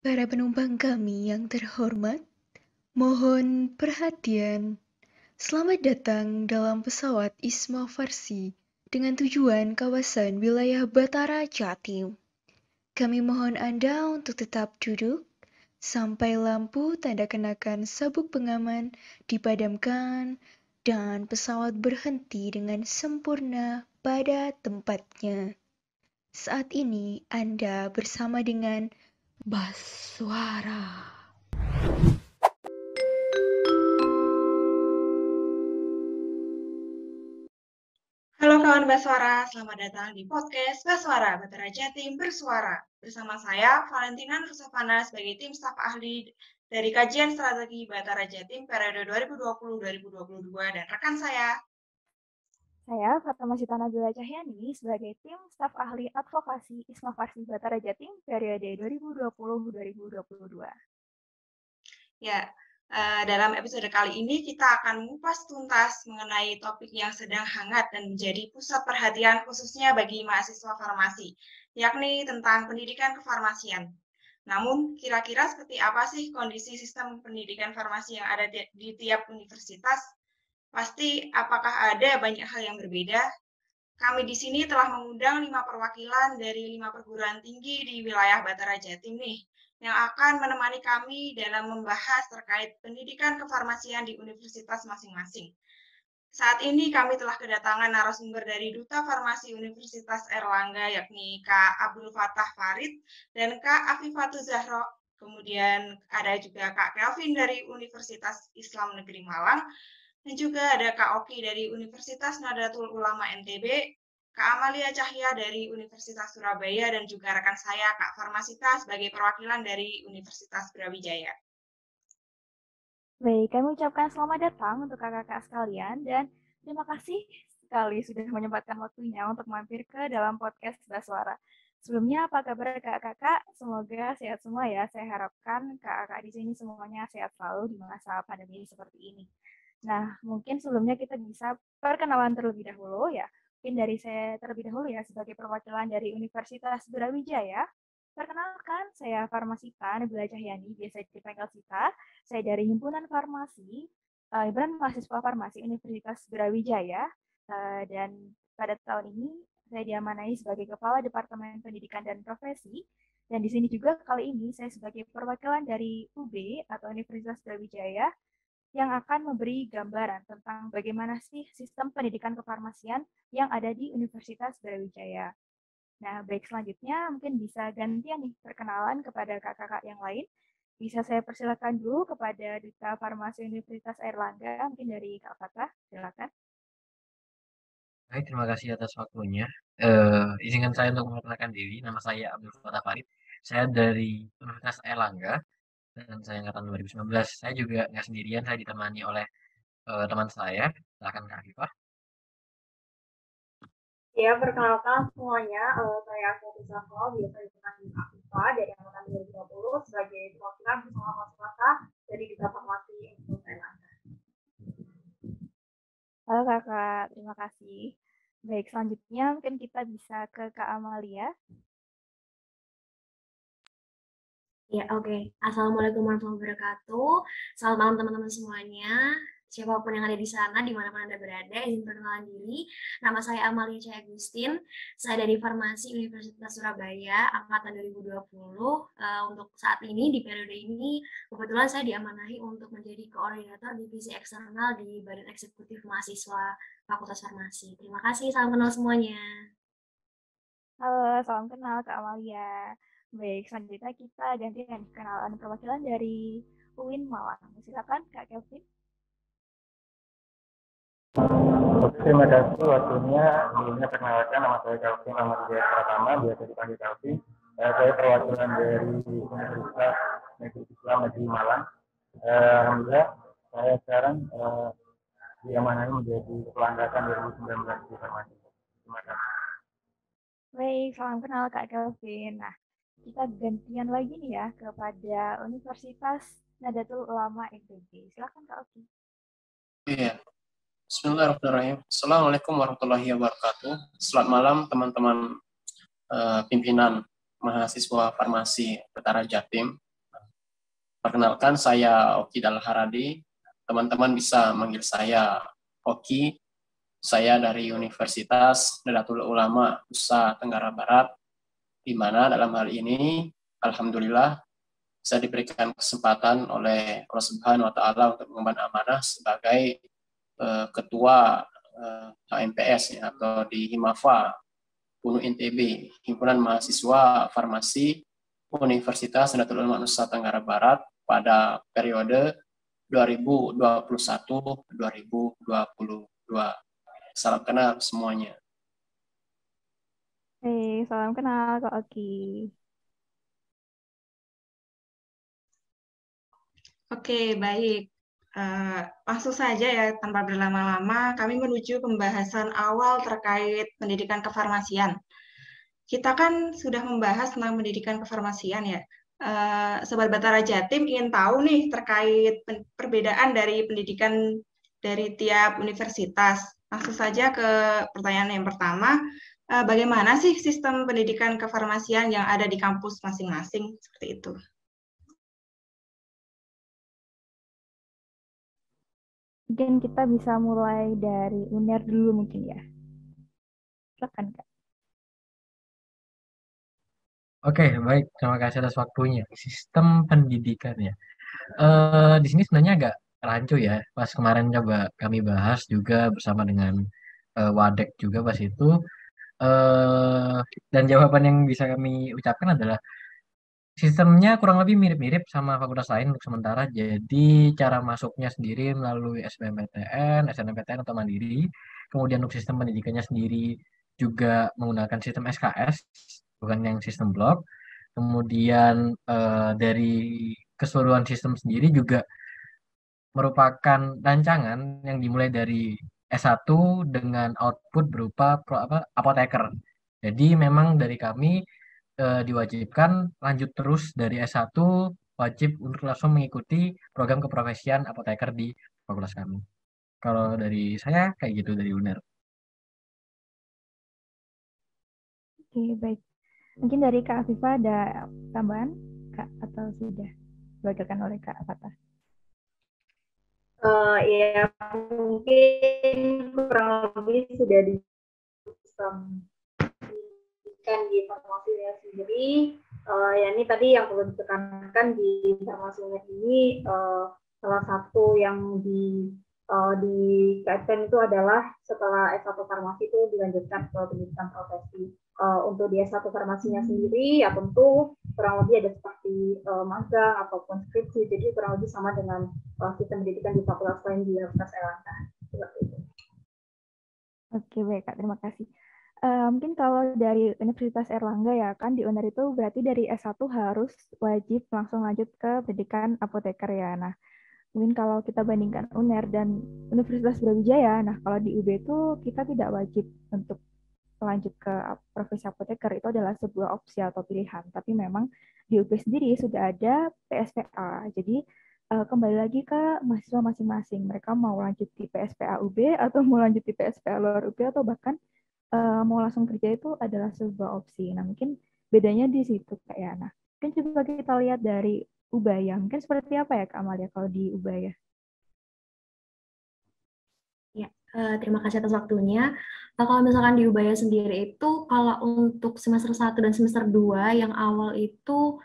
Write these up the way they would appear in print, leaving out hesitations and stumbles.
Para penumpang kami yang terhormat, mohon perhatian. Selamat datang dalam pesawat Isma Farsi dengan tujuan kawasan wilayah Batara, Jatim. Kami mohon Anda untuk tetap duduk sampai lampu tanda kenakan sabuk pengaman dipadamkan dan pesawat berhenti dengan sempurna pada tempatnya. Saat ini Anda bersama dengan Baswara. Halo kawan Baswara, selamat datang di podcast Baswara, Batara Jatim Bersuara. Bersama saya, Valentina Nursafana sebagai tim staf ahli dari Kajian Strategi Batara Jatim periode 2020-2022 dan rekan saya. Saya, Fatma Sitana Bila Cahyani, sebagai tim staf ahli advokasi Isma Farsi Batara Jatim periode 2020-2022. Ya, dalam episode kali ini kita akan mengupas tuntas mengenai topik yang sedang hangat dan menjadi pusat perhatian khususnya bagi mahasiswa farmasi, yakni tentang pendidikan kefarmasian. Namun, kira-kira seperti apa sih kondisi sistem pendidikan farmasi yang ada di tiap universitas? Pasti apakah ada banyak hal yang berbeda? Kami di sini telah mengundang 5 perwakilan dari 5 perguruan tinggi di wilayah Batara Jatim nih, yang akan menemani kami dalam membahas terkait pendidikan kefarmasian di universitas masing-masing. Saat ini kami telah kedatangan narasumber dari Duta Farmasi Universitas Airlangga, yakni Kak Abdul Fattah Farid dan Kak Afifatul Zahro. Kemudian ada juga Kak Kelvin dari Universitas Islam Negeri Malang, dan juga ada Kak Oki dari Universitas Nahdlatul Ulama NTB, Kak Amalia Cahya dari Universitas Surabaya, dan juga rekan saya Kak Farmasita sebagai perwakilan dari Universitas Brawijaya. Baik, kami ucapkan selamat datang untuk kakak-kakak sekalian dan terima kasih sekali sudah menyempatkan waktunya untuk mampir ke dalam podcast Baswara. Sebelumnya, apa kabar kakak-kakak? Semoga sehat semua ya. Saya harapkan kakak-kakak di sini semuanya sehat selalu di masa pandemi seperti ini. Nah, mungkin sebelumnya kita bisa perkenalan terlebih dahulu ya. Mungkin dari saya terlebih dahulu ya sebagai perwakilan dari Universitas Brawijaya. Perkenalkan, saya Farmasita Nabila Cahyani, biasa dipanggil Sita. Saya dari Himpunan Farmasi, Himpunan Mahasiswa Farmasi Universitas Brawijaya. Dan pada tahun ini saya diamanai sebagai Kepala Departemen Pendidikan dan Profesi. Dan di sini juga kali ini saya sebagai perwakilan dari UB atau Universitas Brawijaya yang akan memberi gambaran tentang bagaimana sih sistem pendidikan kefarmasian yang ada di Universitas Brawijaya. Nah, baik selanjutnya mungkin bisa gantian nih perkenalan kepada kakak-kakak yang lain. Bisa saya persilakan dulu kepada Duta Farmasi Universitas Airlangga, mungkin dari Kak Fatah, silakan. Baik, terima kasih atas waktunya. Izinkan saya untuk memperkenalkan diri. Nama saya Abdul Fattah Farid. Saya dari Universitas Airlangga dan saya angkatan 2019. Saya juga nggak sendirian, saya ditemani oleh teman saya. Silakan Kak Afifah. Ya, perkenalkan semuanya, saya Afifatul Zahro, biasa dipanggil Afifa dari angkatan 2020 sebagai perwakilan bersama Mas Masa dari Duta Farmasi Universitas Airlangga. Halo kakak, terima kasih. Baik, selanjutnya mungkin kita bisa ke Kak Amalia. Ya, oke. Assalamualaikum warahmatullahi wabarakatuh. Selamat malam teman-teman semuanya. Siapapun yang ada di sana, dimanapun Anda berada, izin perkenalan diri. Nama saya Amalia Cahya Agustin. Saya dari Farmasi Universitas Surabaya, angkatan 2020. Untuk saat ini, di periode ini, kebetulan saya diamanahi untuk menjadi koordinator divisi eksternal di Badan Eksekutif Mahasiswa Fakultas Farmasi. Terima kasih, salam kenal semuanya. Halo, salam kenal Kak Amalia. Baik, selanjutnya kita gantian kenalan perwakilan dari UIN Malang. Silakan Kak Kelvin. Terima kasih waktunya. Sebelumnya perkenalkan, nama saya Kelvin Ahmad Pratama, biasa dipanggil Kelvin. Saya perwakilan dari Universitas Negeri Islam Negeri Malang. Alhamdulillah, saya sekarang diamanahi menjadi Kepala Angkatan 2019 di Farmasi. Terima kasih. Baik, salam kenal Kak Kelvin. Nah, kita gantian lagi nih ya kepada Universitas Nahdlatul Ulama NTB. Silakan Kak Oki. Iya. Bismillahirrahmanirrahim. Assalamualaikum warahmatullahi wabarakatuh. Selamat malam teman-teman pimpinan mahasiswa farmasi Batara Jatim. Perkenalkan, saya Oki Dalharadi. Teman-teman bisa manggil saya Oki. Saya dari Universitas Nahdlatul Ulama Nusa Tenggara Barat, di mana dalam hal ini, alhamdulillah, saya diberikan kesempatan oleh Allah Subhanahu wa Ta'ala untuk mengemban amanah sebagai ketua HMPS ya, atau di Himafa UNU NTB, Himpunan Mahasiswa Farmasi Universitas Nahdlatul Ulama Nusa Tenggara Barat pada periode 2021-2022. Salam kenal semuanya. Salam kenal Kak Oki. Oke, baik. Langsung saja ya, tanpa berlama-lama, kami menuju pembahasan awal terkait pendidikan kefarmasian. Kita kan sudah membahas tentang pendidikan kefarmasian ya. Sobat Batara Jatim ingin tahu nih terkait perbedaan dari pendidikan dari tiap universitas. Langsung saja ke pertanyaan yang pertama. Bagaimana sih sistem pendidikan kefarmasian yang ada di kampus masing-masing? Seperti itu. Mungkin kita bisa mulai dari UNER dulu mungkin ya. Silakan Kak. Oke, baik. Terima kasih atas waktunya. Sistem pendidikannya. Di sini sebenarnya agak rancu ya. Pas kemarin coba kami bahas juga bersama dengan Wadek juga pas itu. Dan jawaban yang bisa kami ucapkan adalah sistemnya kurang lebih mirip-mirip sama fakultas lain untuk sementara. Jadi cara masuknya sendiri melalui SBMPTN, SNMPTN atau Mandiri. Kemudian untuk sistem pendidikannya sendiri juga menggunakan sistem SKS, bukan yang sistem blok. Kemudian dari keseluruhan sistem sendiri juga merupakan rancangan yang dimulai dari S1 dengan output berupa apoteker. Jadi memang dari kami diwajibkan lanjut terus dari S1 wajib untuk langsung mengikuti program keprofesian apoteker di fakultas kami. Kalau dari saya kayak gitu dari UNER. Oke, baik. Mungkin dari Kak Afifa ada tambahan, Kak, atau sudah diwakilkan oleh Kak Fatah? Ya, mungkin kurang lebih sudah di sistem di farmasinya sendiri. Ya ini tadi yang perlu ditekankan di farmasinya ini salah satu yang dikaitkan itu adalah setelah S1 farmasi itu dilanjutkan ke pendidikan profesi. Untuk di S1 farmasinya sendiri ya tentu kurang lebih ada seperti magang ataupun skripsi, jadi kurang lebih sama dengan sistem pendidikan di fakultas lain di Universitas Erlangga. Seperti itu. Oke, baik Kak, terima kasih. Mungkin kalau dari Universitas Erlangga ya kan di UNER itu berarti dari S1 harus wajib langsung lanjut ke pendidikan apoteker ya. Nah, mungkin kalau kita bandingkan UNER dan Universitas Brawijaya, nah kalau di UB itu kita tidak wajib untuk lanjut ke profesi apoteker, itu adalah sebuah opsi atau pilihan. Tapi memang di UB sendiri sudah ada PSPA. Jadi kembali lagi ke mahasiswa masing-masing. Mereka mau lanjut di PSPA UB atau mau lanjut di PSPA luar UB atau bahkan mau langsung kerja itu adalah sebuah opsi. Nah, mungkin bedanya di situ Kak ya. Nah, mungkin coba kita lihat dari Ubaya. Mungkin seperti apa ya Kak Amalia kalau di Ubaya? Ya, terima kasih atas waktunya. Kalau misalkan di Ubaya sendiri itu, kalau untuk semester 1 dan semester 2 yang awal itu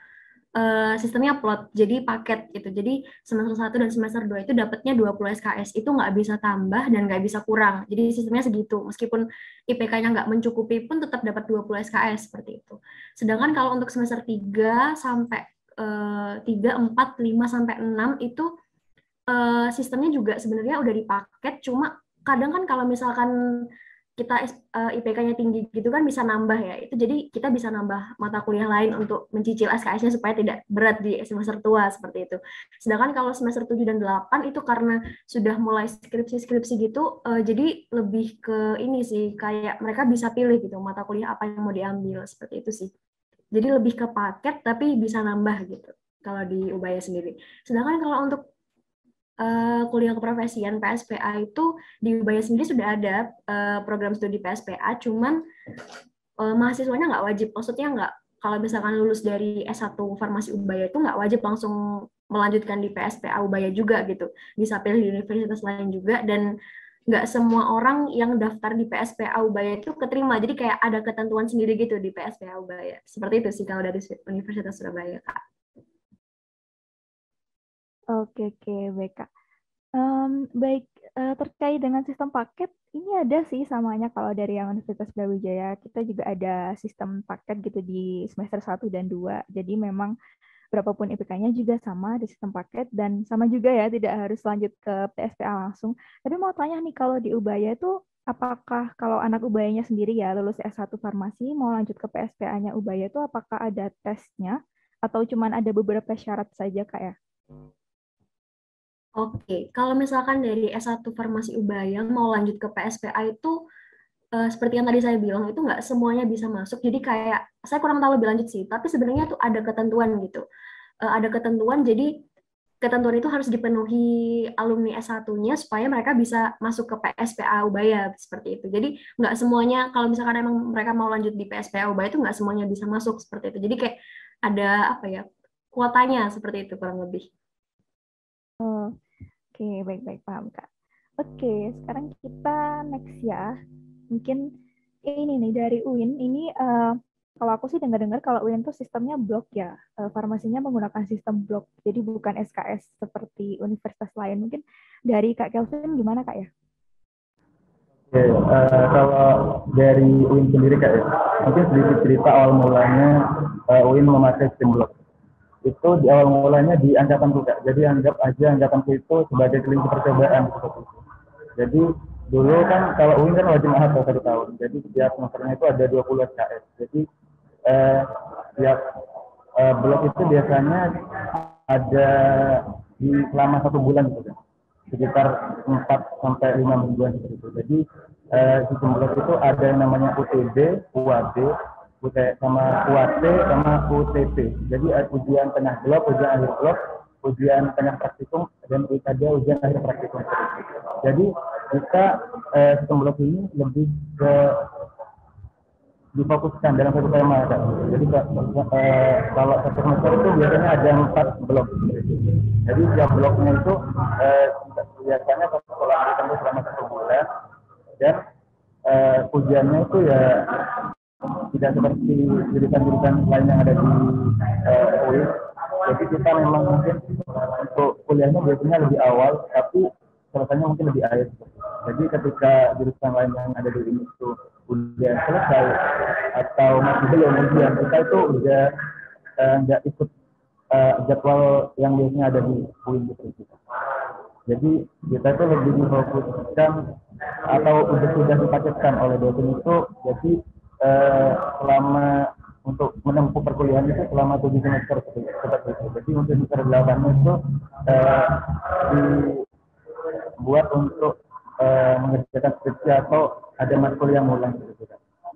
sistemnya plot, jadi paket gitu. Jadi semester 1 dan semester 2 itu dapatnya 20 SKS, itu nggak bisa tambah dan nggak bisa kurang. Jadi sistemnya segitu. Meskipun IPK-nya nggak mencukupi pun tetap dapat 20 SKS seperti itu. Sedangkan kalau untuk semester 3 sampai 3, 4, 5 sampai 6 itu sistemnya juga sebenarnya udah dipaket, cuma kadang kan kalau misalkan kita IPK-nya tinggi gitu kan bisa nambah ya. Itu jadi kita bisa nambah mata kuliah lain untuk mencicil SKS-nya supaya tidak berat di semester tua seperti itu. Sedangkan kalau semester 7 dan 8 itu karena sudah mulai skripsi-skripsi gitu, jadi lebih ke ini sih, kayak mereka bisa pilih gitu mata kuliah apa yang mau diambil, seperti itu sih. Jadi lebih ke paket tapi bisa nambah gitu kalau di Ubaya sendiri. Sedangkan kalau untuk kuliah keprofesian PSPA itu di Ubaya sendiri sudah ada program studi PSPA, cuman mahasiswanya nggak wajib. Maksudnya nggak, kalau misalkan lulus dari S1 Farmasi Ubaya itu nggak wajib langsung melanjutkan di PSPA Ubaya juga gitu, bisa pilih di universitas lain juga, dan nggak semua orang yang daftar di PSPA Ubaya itu keterima, jadi kayak ada ketentuan sendiri gitu di PSPA Ubaya. Seperti itu sih kalau dari Universitas Surabaya, Kak. Oke, baik Kak. Baik, terkait dengan sistem paket, ini ada sih samanya kalau dari yang Universitas Brawijaya. Kita juga ada sistem paket gitu di semester 1 dan 2. Jadi memang berapapun IPK-nya juga sama di sistem paket, dan sama juga ya, tidak harus lanjut ke PSPA langsung. Tapi mau tanya nih, kalau di Ubaya itu apakah kalau anak Ubayanya sendiri ya lulus S1 farmasi mau lanjut ke PSPA-nya Ubaya itu apakah ada tesnya atau cuman ada beberapa syarat saja Kak ya? Oke, kalau misalkan dari S1 Farmasi Ubaya mau lanjut ke PSPA itu seperti yang tadi saya bilang, itu nggak semuanya bisa masuk. Jadi kayak saya kurang tahu lebih lanjut sih, tapi sebenarnya tuh ada ketentuan gitu. Ada ketentuan, jadi ketentuan itu harus dipenuhi alumni S1-nya supaya mereka bisa masuk ke PSPA Ubaya seperti itu. Jadi nggak semuanya, kalau misalkan emang mereka mau lanjut di PSPA Ubaya itu nggak semuanya bisa masuk seperti itu. Jadi kayak ada apa ya, kuotanya seperti itu kurang lebih. Oke, baik paham Kak. Oke, sekarang kita next ya. Mungkin ini nih dari UIN ini kalau aku sih dengar-dengar kalau UIN tuh sistemnya blok ya. Farmasinya menggunakan sistem blok. Jadi bukan SKS seperti universitas lain. Mungkin dari Kak Kelvin gimana Kak ya? Oke, kalau dari UIN sendiri Kak ya, mungkin sedikit cerita awal mulanya UIN memakai sistem blok. Itu di awal mulanya di angkatanku Kak. Jadi anggap aja angkatanku itu sebagai kelinci percobaan seperti itu. Jadi dulu kan kalau UIN kan wajib mahal 1 tahun. Jadi setiap semesternya itu ada 20 SKS. Jadi setiap blok itu biasanya ada di selama 1 bulan gitu kan. Sekitar 4 sampai 5 bulan seperti itu. Jadi sistem blok itu ada yang namanya UTB, UAB, sama UAT sama UTP. Jadi ujian tengah blok, ujian akhir blok, ujian tengah praktikum, dan ada ujian akhir praktikum. Jadi kita sistem blok ini lebih ke difokuskan dalam satu tema. Jadi kalau satu semester itu biasanya ada 4 blok. Jadi setiap bloknya itu biasanya sekolah ditunggu selama 1 bulan, dan ujiannya itu ya tidak seperti jurusan-jurusan lain yang ada di UIN. Jadi kita memang mungkin untuk kuliahnya biasanya lebih awal, tapi selesainya mungkin lebih akhir. Jadi ketika jurusan lain yang ada di UIN itu udah selesai atau masih belum ujian, kita itu udah nggak ikut jadwal yang biasanya ada di UIN gitu. Jadi kita itu lebih difokuskan atau sudah dipaketkan oleh dosen itu. Jadi selama untuk menempuh perkuliahan itu selama 7 semester seperti itu. Jadi untuk semester 8 itu dibuat untuk mengerjakan skripsi atau ada matkul yang ngulang gitu.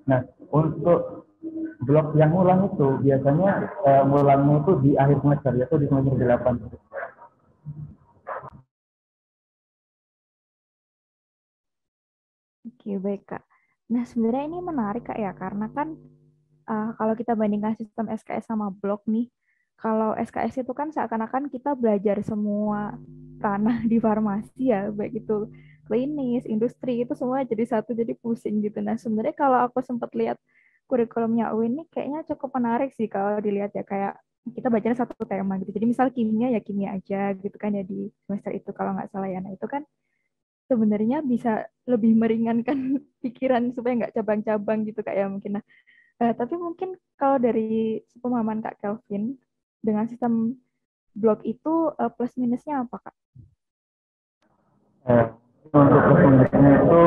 Nah, untuk blok yang ngulang itu biasanya ngulangnya itu di akhir semester, yaitu di semester 8. Oke, baik Kak. Nah, sebenarnya ini menarik Kak ya, karena kan kalau kita bandingkan sistem SKS sama blok nih, kalau SKS itu kan seakan-akan kita belajar semua ranah di farmasi ya, baik itu klinis, industri, itu semua jadi satu, jadi pusing gitu. Nah, sebenarnya kalau aku sempat lihat kurikulumnya UIN ini kayaknya cukup menarik sih kalau dilihat ya, kayak kita baca satu tema gitu. Jadi misal kimia ya kimia aja gitu kan ya di semester itu kalau nggak salah ya. Nah, itu kan sebenarnya bisa lebih meringankan pikiran supaya nggak cabang-cabang gitu Kak ya mungkin. Nah, tapi mungkin kalau dari pemahaman Kak Kelvin, dengan sistem blok itu plus minusnya apa Kak? Untuk plus minusnya itu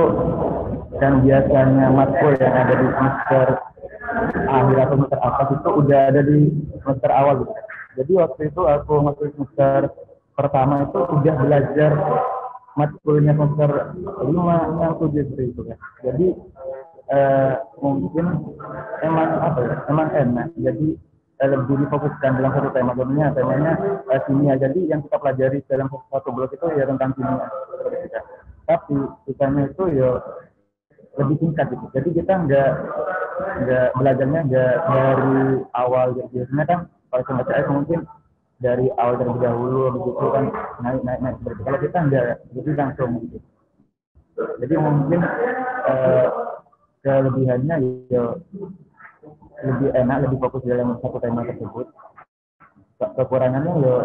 kan biasanya matkul yang ada di semester akhir atau semester atas itu udah ada di semester awal gitu. Jadi waktu itu aku masuk semester pertama itu udah belajar matkulnya semester 5, 6, 7 seperti itu kan. Jadi mungkin emang enak. Jadi lebih difokuskan dalam satu tema. Temanya kimia. Jadi yang kita pelajari dalam satu blok itu ya tentang kimia. Tapi sisanya itu ya lebih singkat gitu. Jadi kita nggak belajarnya nggak dari awal. Biasanya kan kalau semester mungkin dari awal terlebih dahulu begitu kan, naik seperti kalau kita enggak jadi langsung gitu. Jadi mungkin kelebihannya ya lebih enak, lebih fokus dalam satu tema tersebut. Kekurangannya ya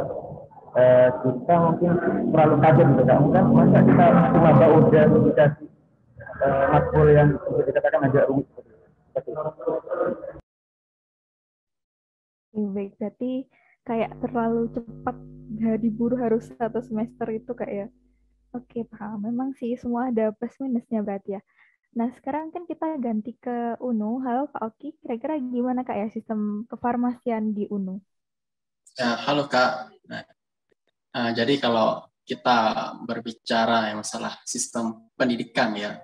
kita mungkin terlalu kaget gitu kan, masa kita maba udah dikasih matkul yang dikatakan agak rumit seperti itu. Baik, berarti kayak terlalu cepat diburu harus 1 semester itu kayak. Oke, paham. Memang sih semua ada plus minusnya berarti ya. Nah, sekarang kan kita ganti ke UNU. Halo Kak Oki, kira-kira gimana Kak ya sistem kefarmasian di UNU? Ya, halo Kak. Jadi kalau kita berbicara yang masalah sistem pendidikan ya,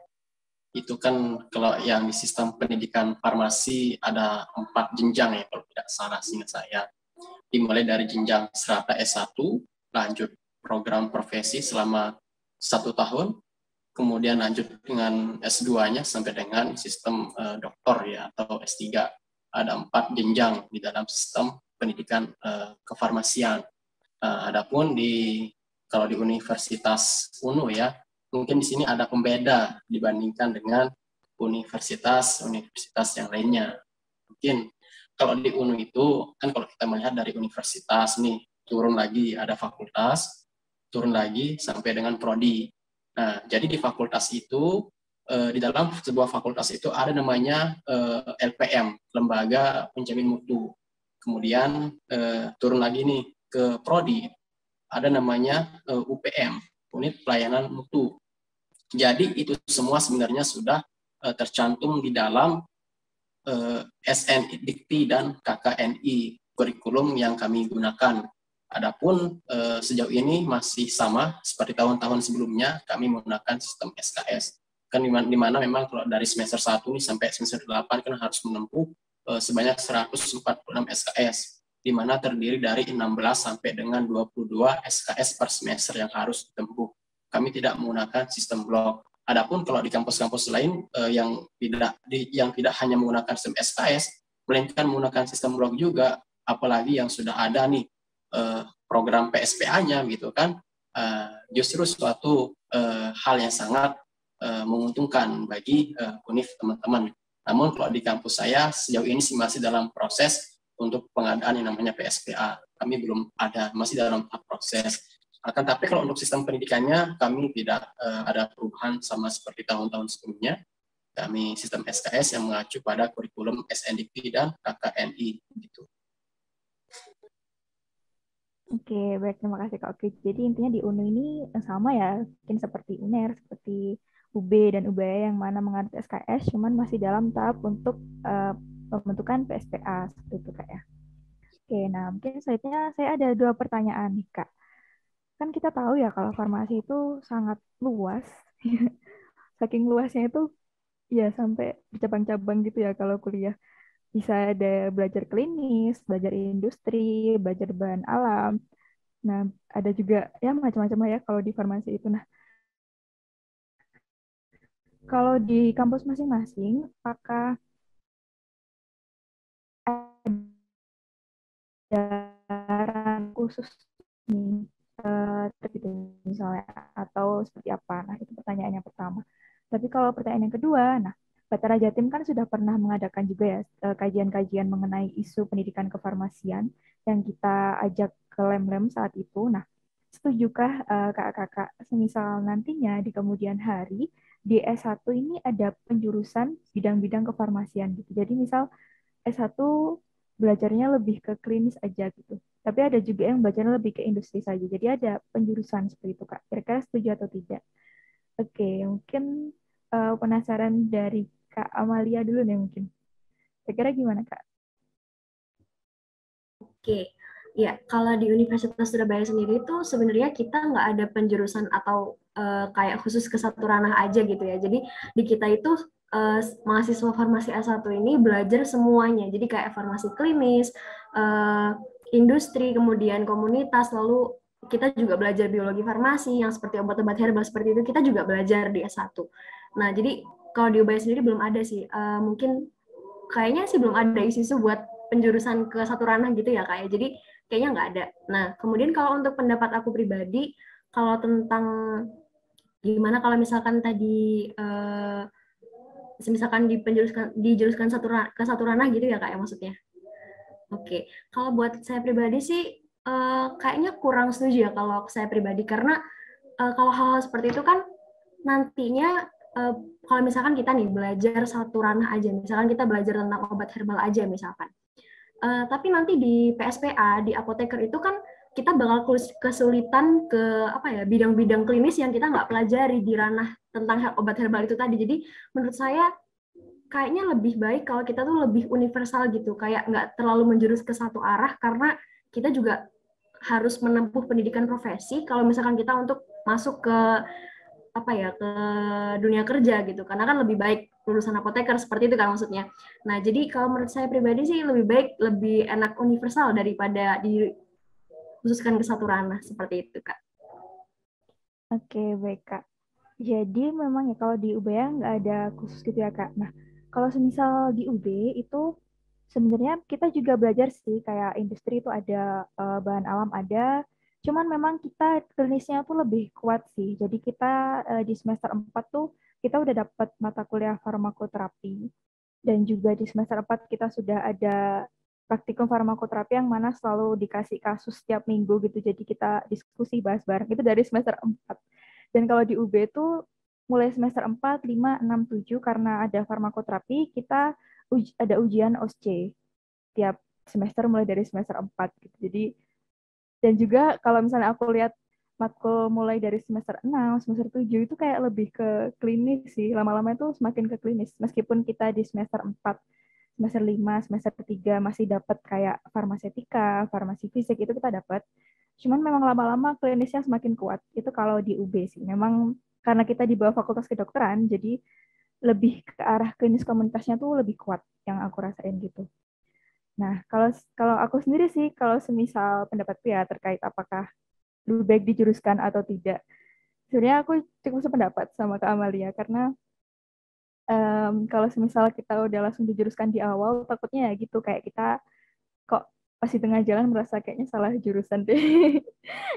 itu kan kalau yang di sistem pendidikan farmasi ada 4 jenjang ya kalau tidak salah seingat saya. Dimulai dari jenjang serata S1, lanjut program profesi selama 1 tahun, kemudian lanjut dengan S2-nya sampai dengan sistem doktor ya atau S3. Ada 4 jenjang di dalam sistem pendidikan kefarmasian. Adapun kalau di Universitas UNU ya, mungkin di sini ada pembeda dibandingkan dengan universitas yang lainnya. Mungkin kalau di UNU itu kan kalau kita melihat dari universitas nih, turun lagi ada fakultas, turun lagi sampai dengan prodi. Nah, jadi di fakultas itu, di dalam sebuah fakultas itu ada namanya LPM, Lembaga Penjamin Mutu. Kemudian turun lagi nih ke prodi, ada namanya UPM, Unit Pelayanan Mutu. Jadi itu semua sebenarnya sudah tercantum di dalam SNDikti dan KKNI, kurikulum yang kami gunakan. Adapun sejauh ini masih sama seperti tahun-tahun sebelumnya, kami menggunakan sistem SKS. Kan di mana memang kalau dari semester 1 nih sampai semester 8 kan harus menempuh sebanyak 146 SKS, di mana terdiri dari 16 sampai dengan 22 SKS per semester yang harus ditempuh. Kami tidak menggunakan sistem blok. Adapun kalau di kampus-kampus lain yang tidak hanya menggunakan sistem SKS, melainkan menggunakan sistem blok juga, apalagi yang sudah ada nih program PSPA-nya gitu kan, justru suatu hal yang sangat menguntungkan bagi UNIF teman-teman. Namun kalau di kampus saya sejauh ini masih dalam proses untuk pengadaan yang namanya PSPA. Kami belum ada, masih dalam tahap proses. Akan tapi kalau untuk sistem pendidikannya kami tidak ada perubahan sama seperti tahun-tahun sebelumnya. Kami sistem SKS yang mengacu pada kurikulum SNDikti dan KKNI gitu. Oke, baik, terima kasih Kak Oki. Jadi intinya di UNU ini sama ya, mungkin seperti UNER, seperti UB dan UBA yang mana menganut SKS, cuman masih dalam tahap untuk pembentukan PSPA seperti itu Kak ya. Oke, nah mungkin selanjutnya saya ada 2 pertanyaan nih Kak. Kan kita tahu ya kalau farmasi itu sangat luas, saking luasnya itu ya sampai bercabang-cabang gitu ya kalau kuliah. Bisa ada belajar klinis, belajar industri, belajar bahan alam. Nah, ada juga ya macam-macam ya kalau di farmasi itu. Nah, kalau di kampus masing-masing, apakah ada khusus nih gitu misalnya atau seperti apa? Nah, itu pertanyaan yang pertama. Tapi kalau pertanyaan yang kedua, nah Batara Jatim kan sudah pernah mengadakan juga ya kajian-kajian mengenai isu pendidikan kefarmasian yang kita ajak ke lem-lem saat itu. Nah, setujukah kakak-kakak semisal nantinya di kemudian hari di S1 ini ada penjurusan bidang-bidang kefarmasian gitu. Jadi misal S1 belajarnya lebih ke klinis aja gitu. Tapi ada juga yang belajarnya lebih ke industri saja. Jadi ada penjurusan seperti itu, Kak. Kira-kira setuju atau tidak? Oke, mungkin penasaran dari Kak Amalia dulu nih mungkin. Kira-kira gimana, Kak? Oke, ya kalau di Universitas Surabaya sendiri itu sebenarnya kita nggak ada penjurusan atau kayak khusus ke satu ranah aja gitu ya. Jadi di kita itu mahasiswa farmasi S1 ini belajar semuanya. Jadi kayak farmasi klinis, industri, kemudian komunitas, lalu kita juga belajar biologi farmasi yang seperti obat-obat herbal seperti itu, kita juga belajar di S1. Nah, jadi kalau di UBA sendiri belum ada sih. Mungkin kayaknya sih belum ada isu buat penjurusan ke satu ranah gitu ya, Kak. Jadi kayaknya nggak ada. Nah, kemudian kalau untuk pendapat aku pribadi, kalau tentang gimana kalau misalkan tadi misalkan dijeluskan ke satu ranah gitu ya Kak ya maksudnya. Oke, kalau buat saya pribadi sih kayaknya kurang setuju ya kalau saya pribadi, karena kalau hal seperti itu kan nantinya kalau misalkan kita nih belajar satu ranah aja, misalkan kita belajar tentang obat herbal aja misalkan, tapi nanti di PSPA, di apoteker itu kan kita bakal kesulitan ke bidang-bidang klinis yang kita nggak pelajari di ranah tentang obat herbal itu tadi. Jadi menurut saya kayaknya lebih baik kalau kita tuh lebih universal gitu, kayak nggak terlalu menjurus ke satu arah, karena kita juga harus menempuh pendidikan profesi kalau misalkan kita untuk masuk ke ke dunia kerja gitu, karena kan lebih baik lulusan apoteker seperti itu kan maksudnya. Nah jadi kalau menurut saya pribadi sih lebih enak universal daripada dikhususkan ke satu ranah seperti itu Kak. Oke, baik Kak. Jadi memang ya kalau di UB nggak ada khusus gitu ya Kak. Nah kalau semisal di UB itu sebenarnya kita juga belajar sih, kayak industri itu ada, bahan alam ada, cuman memang kita klinisnya tuh lebih kuat sih. Jadi kita di semester 4 tuh kita udah dapat mata kuliah farmakoterapi, dan juga di semester 4 kita sudah ada praktikum farmakoterapi yang mana selalu dikasih kasus setiap minggu gitu. Jadi kita diskusi bahas bareng itu dari semester 4. Dan kalau di UB tuh mulai semester 4, 5, 6, 7 karena ada farmakoterapi, kita ada ujian OSCE tiap semester mulai dari semester 4 gitu. Jadi dan juga kalau misalnya aku lihat matkul mulai dari semester 6, semester 7 itu kayak lebih ke klinis sih. Lama-lama itu semakin ke klinis. Meskipun kita di semester 4, semester 5, semester 3 masih dapat kayak farmasetika, farmasi fisik itu kita dapat. Cuman memang lama-lama klinisnya semakin kuat. Itu kalau di UB sih. Memang karena kita di bawah Fakultas Kedokteran, jadi lebih ke arah klinis komunitasnya tuh lebih kuat yang aku rasain gitu. Nah, kalau aku sendiri sih, kalau semisal pendapatku ya terkait apakah lebih baik dijuruskan atau tidak, sebenarnya aku cukup sependapat sama Kak Amalia, karena kalau semisal kita udah langsung dijuruskan di awal, takutnya ya gitu, kayak kita kok pas di tengah jalan merasa kayaknya salah jurusan deh.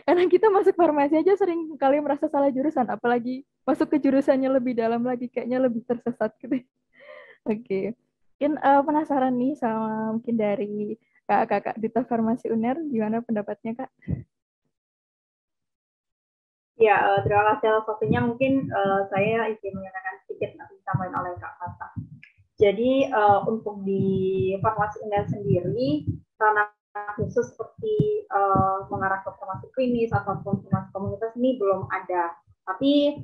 Karena kita masuk farmasi aja sering kali merasa salah jurusan, apalagi masuk ke jurusannya lebih dalam lagi, kayaknya lebih tersesat gitu. Oke. Mungkin penasaran nih sama mungkin dari kakak-kakak Duta Farmasi UNER, gimana pendapatnya Kak? Ya, terima kasih atas waktunya. Mungkin saya ingin mengatakan sedikit nanti disampaikan oleh Kak Fatah. Jadi untuk di farmasi UNER sendiri, karena khusus seperti mengarah ke farmasi klinis ataupun farmasi komunitas ini belum ada. Tapi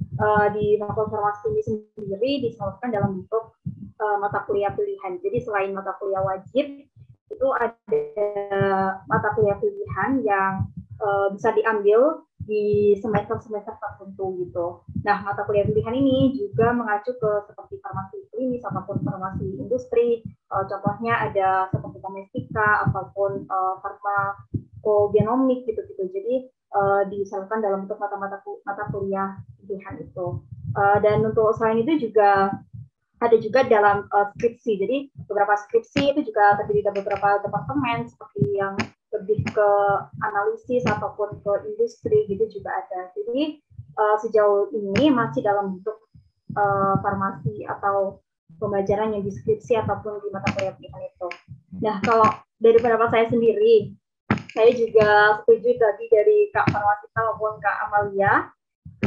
di fakultas farmasi sendiri disalurkan dalam bentuk mata kuliah pilihan. Jadi selain mata kuliah wajib, itu ada mata kuliah pilihan yang bisa diambil di semester-semester tertentu gitu. Nah, mata kuliah pilihan ini juga mengacu ke seperti farmasi klinis ataupun farmasi industri. Contohnya ada seperti domestika ataupun farmakogenomik gitu-gitu. Jadi disalurkan dalam bentuk mata kuliah pilihan itu. Dan untuk selain itu juga ada juga dalam skripsi. Jadi beberapa skripsi itu juga terdiri dari beberapa departemen seperti yang lebih ke analisis ataupun ke industri gitu juga ada. Jadi sejauh ini masih dalam bentuk farmasi atau pembelajaran yang di skripsi ataupun di mata kuliah pilihan itu. Nah, kalau dari pendapat saya sendiri, saya juga setuju tadi dari Kak Farmasita maupun Kak Amalia,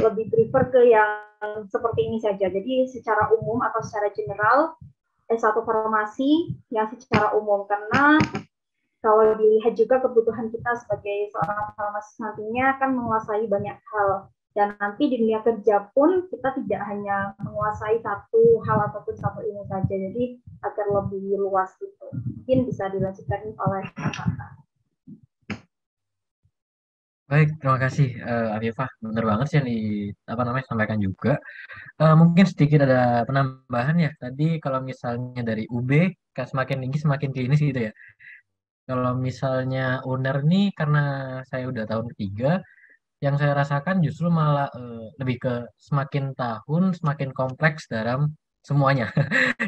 lebih prefer ke yang seperti ini saja. Jadi secara umum atau secara general S1 farmasi yang secara umum, karena kalau dilihat juga kebutuhan kita sebagai seorang farmasis nantinya akan menguasai banyak hal, dan nanti di dunia kerja pun kita tidak hanya menguasai satu hal ataupun satu ilmu saja, jadi agar lebih luas gitu. Mungkin bisa dilanjutkan oleh Kak. Baik, terima kasih Afifah. Benar banget sih yang disampaikan juga. Mungkin sedikit ada penambahan ya. Tadi kalau misalnya dari UB kan semakin tinggi semakin klinis gitu ya. Kalau misalnya UNER nih karena saya udah tahun ketiga, yang saya rasakan justru malah lebih ke semakin tahun semakin kompleks dalam semuanya.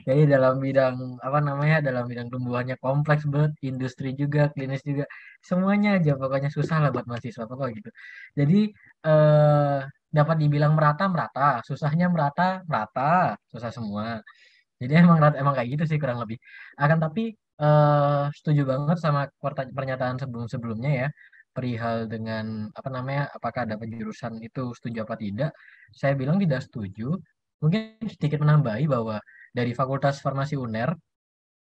Jadi dalam bidang apa namanya, dalam bidang tumbuhannya kompleks banget, industri juga, klinis juga, semuanya aja pokoknya susah lah buat mahasiswa pokoknya gitu. Jadi eh, dapat dibilang merata merata, susahnya merata merata, susah semua. Jadi emang kayak gitu sih kurang lebih. Akan tapi setuju banget sama pernyataan sebelum-sebelumnya ya, perihal dengan apa namanya, apakah ada penjurusan itu setuju apa tidak. Saya bilang tidak setuju. Mungkin sedikit menambahi bahwa dari Fakultas Farmasi UNER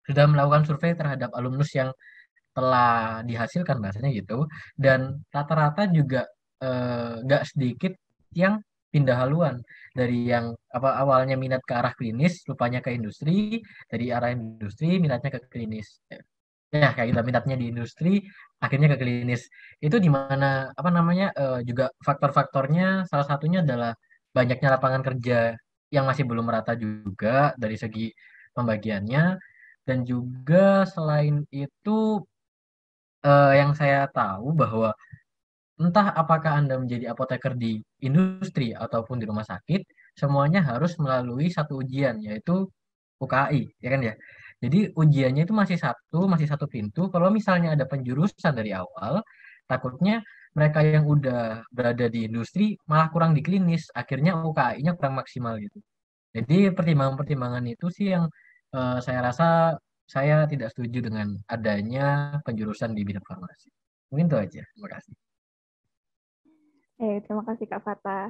sudah melakukan survei terhadap alumnus yang telah dihasilkan bahasanya gitu, dan rata-rata juga nggak sedikit yang pindah haluan dari yang apa awalnya minat ke arah klinis rupanya ke industri, dari arah industri minatnya ke klinis ya kayak gitu, minatnya di industri akhirnya ke klinis. Itu di mana apa namanya, juga faktor-faktornya salah satunya adalah banyaknya lapangan kerja yang masih belum merata juga dari segi pembagiannya, dan juga selain itu yang saya tahu bahwa entah apakah Anda menjadi apoteker di industri ataupun di rumah sakit, semuanya harus melalui satu ujian, yaitu UKAI, ya kan ya. Jadi ujiannya itu masih satu pintu. Kalau misalnya ada penjurusan dari awal, takutnya mereka yang udah berada di industri malah kurang di klinis, akhirnya UKAI-nya kurang maksimal gitu. Jadi pertimbangan-pertimbangan itu sih yang saya rasa saya tidak setuju dengan adanya penjurusan di bidang farmasi. Mungkin itu aja. Terima kasih. Terima kasih Kak Fatah.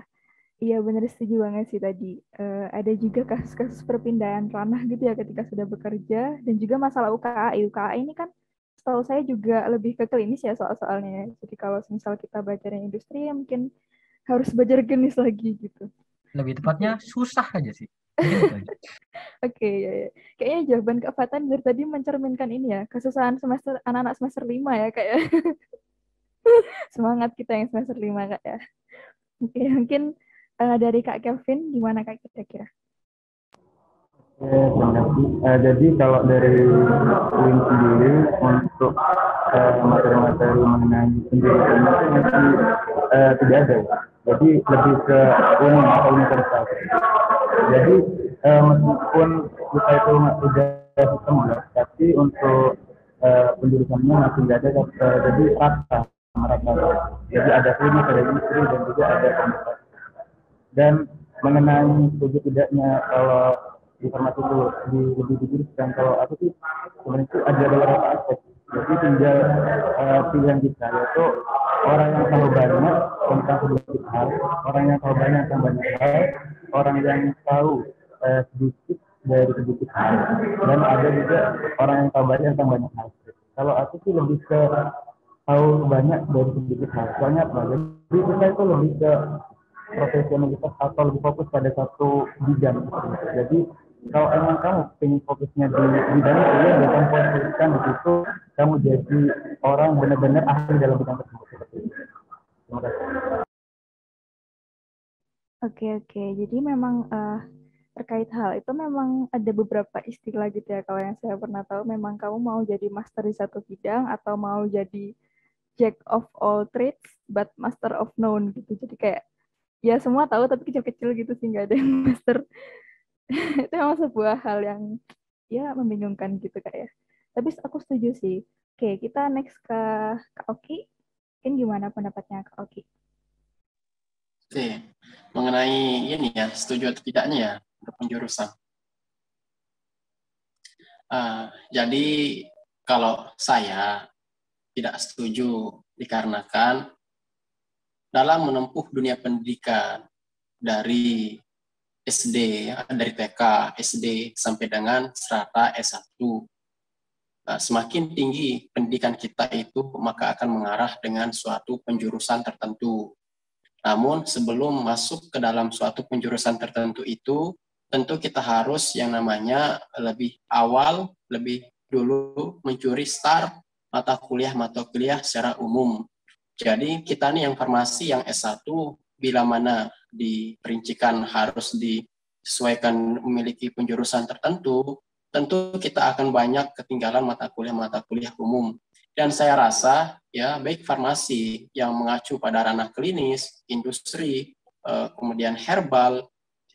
Iya benar setuju banget sih tadi. Ada juga kasus-kasus perpindahan ranah gitu ya ketika sudah bekerja, dan juga masalah UKAI. UKAI ini kan setahu saya juga lebih ke klinis ya soal-soalnya. Jadi kalau misal kita belajar yang industri ya mungkin harus belajar klinis lagi gitu. Lebih tepatnya susah aja sih. Mungkin itu aja. Oke, ya, ya. Kayaknya jawaban Kak Fatah dari tadi mencerminkan ini ya, kesusahan semester anak-anak semester 5 ya Kak ya. Semangat kita yang semester 5 Kak ya. Oke, mungkin dari Kak Kevin, gimana Kak kira-kira? Terima kasih. Jadi kalau dari UIN sendiri untuk materi-materi mengenai penjurusan itu masih tidak ada. Jadi lebih ke umum atau universal. Jadi meskipun kita itu sudah sistem ya, tapi untuk penjurusannya masih tidak ada. Jadi rata. Jadi ada klinik, ada industri, dan juga ada komunitas. Dan mengenai setuju tidaknya kalau di farmasi itu lebih dijuruskan, kalau aku sih sebenarnya itu ada beberapa aspek. Jadi tinggal pilihan kita, yaitu orang yang tahu banyak tentang sedikit hal, orang yang tahu banyak tentang banyak hal, orang yang tahu sedikit dari sedikit hal, dan ada juga orang yang tahu banyak tentang banyak hal. Kalau aku sih lebih ke tahu banyak dari sedikit hal. Soalnya apa? Jadi kita itu lebih ke profesionalitas atau lebih fokus pada satu bidang. Jadi kalau emang kamu ingin fokusnya di bidang itu, ya kamu fokuskan di situ, kamu jadi orang benar-benar ahli dalam bidang tersebut. Terima kasih. Oke. Jadi memang terkait hal itu memang ada beberapa istilah gitu ya. Kalau yang saya pernah tahu, memang kamu mau jadi master di satu bidang atau mau jadi jack of all trades but master of none gitu. Jadi kayak ya semua tahu tapi kecil-kecil gitu sih, nggak ada yang master. Itu memang sebuah hal yang ya membingungkan gitu kayak. Tapi aku setuju sih. Oke, kita next ke Kak Oki. Mungkin gimana pendapatnya Kak Oki? Oke, mengenai ini ya, setuju atau tidaknya ya untuk penjurusan. Jadi kalau saya tidak setuju dikarenakan dalam menempuh dunia pendidikan dari SD, dari TK, SD sampai dengan strata S1, semakin tinggi pendidikan kita itu maka akan mengarah dengan suatu penjurusan tertentu. Namun sebelum masuk ke dalam suatu penjurusan tertentu itu, tentu kita harus yang namanya lebih awal, lebih dulu mencuri start mata kuliah secara umum. Jadi kita nih yang farmasi yang S1 bila mana diperincikan harus disesuaikan memiliki penjurusan tertentu, tentu kita akan banyak ketinggalan mata kuliah umum. Dan saya rasa ya baik farmasi yang mengacu pada ranah klinis, industri, kemudian herbal,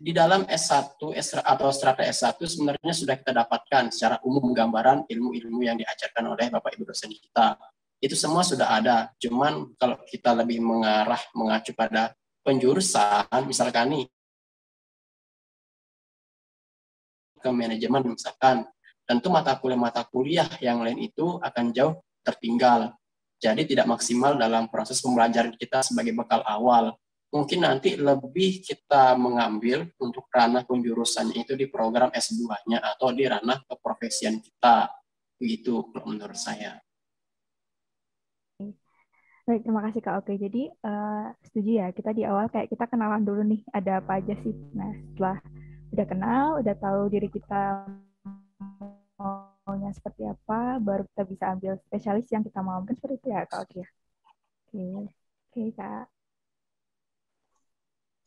di dalam S1 atau strata S1 sebenarnya sudah kita dapatkan secara umum gambaran ilmu-ilmu yang diajarkan oleh Bapak Ibu dosen kita. Itu semua sudah ada. Cuman kalau kita lebih mengacu pada penjurusan, misalkan nih ke manajemen misalkan, tentu mata kuliah yang lain itu akan jauh tertinggal. Jadi tidak maksimal dalam proses pembelajaran kita sebagai bekal awal. Mungkin nanti lebih kita mengambil untuk ranah penjurusannya itu di program S2-nya atau di ranah keprofesian kita. Begitu menurut saya. Baik, terima kasih Kak. Oke, jadi setuju ya, kita di awal kayak kita kenalan dulu nih, ada apa aja sih. Nah, setelah udah kenal, udah tahu diri kita maunya seperti apa, baru kita bisa ambil spesialis yang kita mau. Mungkin seperti itu ya Kak. Oke, oke Kak.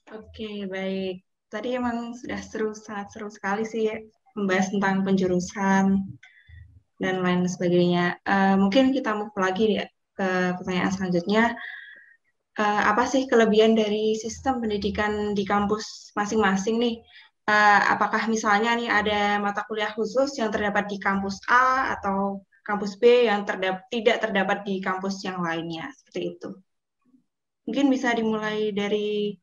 Oke, baik. Tadi emang sudah sangat seru sekali sih ya, membahas tentang penjurusan dan lain sebagainya. Mungkin kita move lagi ya ke pertanyaan selanjutnya. Apa sih kelebihan dari sistem pendidikan di kampus masing-masing nih? Apakah misalnya nih ada mata kuliah khusus yang terdapat di kampus A atau kampus B yang tidak terdapat di kampus yang lainnya, seperti itu. Mungkin bisa dimulai dari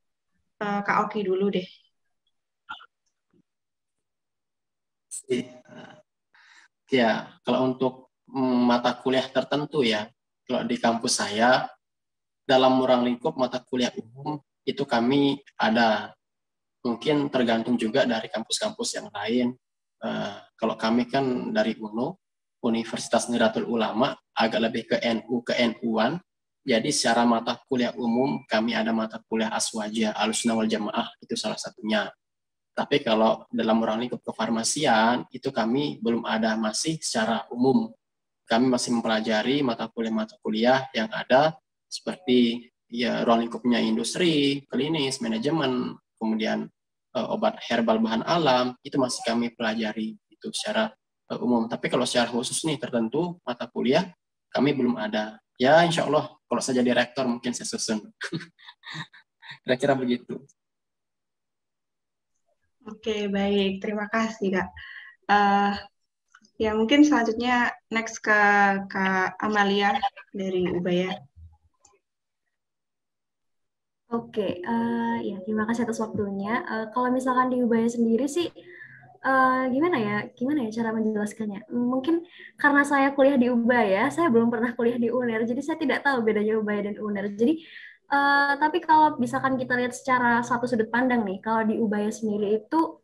Kak Oki dulu deh. Ya, kalau untuk mata kuliah tertentu ya, kalau di kampus saya, dalam ruang lingkup mata kuliah umum, itu kami ada. Mungkin tergantung juga dari kampus-kampus yang lain. Kalau kami kan dari UNU, Universitas Nahdlatul Ulama, agak lebih ke NU, ke NU-an. Jadi secara mata kuliah umum, kami ada mata kuliah Aswaja, Ahlussunnah wal Jamaah, itu salah satunya. Tapi kalau dalam ruang lingkup kefarmasian, itu kami belum ada, masih secara umum. Kami masih mempelajari mata kuliah yang ada, seperti ya ruang lingkupnya industri, klinis, manajemen, kemudian obat herbal bahan alam, itu masih kami pelajari itu secara umum. Tapi kalau secara khusus nih tertentu mata kuliah, kami belum ada. Ya insya Allah kalau saya jadi rektor mungkin saya susun. Kira-kira begitu. Oke, baik. Terima kasih, Kak. Ya, mungkin selanjutnya next ke Kak Amalia dari Ubaya. Oke, ya terima kasih atas waktunya. Kalau misalkan di Ubaya sendiri sih, gimana ya cara menjelaskannya? Mungkin karena saya kuliah di Ubaya, saya belum pernah kuliah di UNER, jadi saya tidak tahu bedanya Ubaya dan UNER. Jadi, tapi kalau misalkan kita lihat secara satu sudut pandang nih, kalau di Ubaya sendiri itu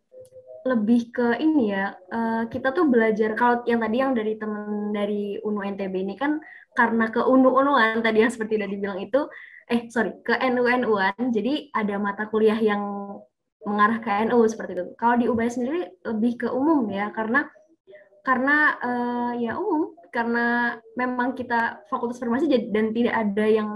lebih ke ini ya, kita tuh belajar, kalau yang tadi yang dari teman dari UNU NTB ini kan karena ke UNU-UNUan tadi yang seperti udah dibilang itu, ke NU-NUan, jadi ada mata kuliah yang mengarah ke NU seperti itu. Kalau di UBaya sendiri lebih ke umum ya, karena ya umum, karena memang kita fakultas farmasi dan tidak ada yang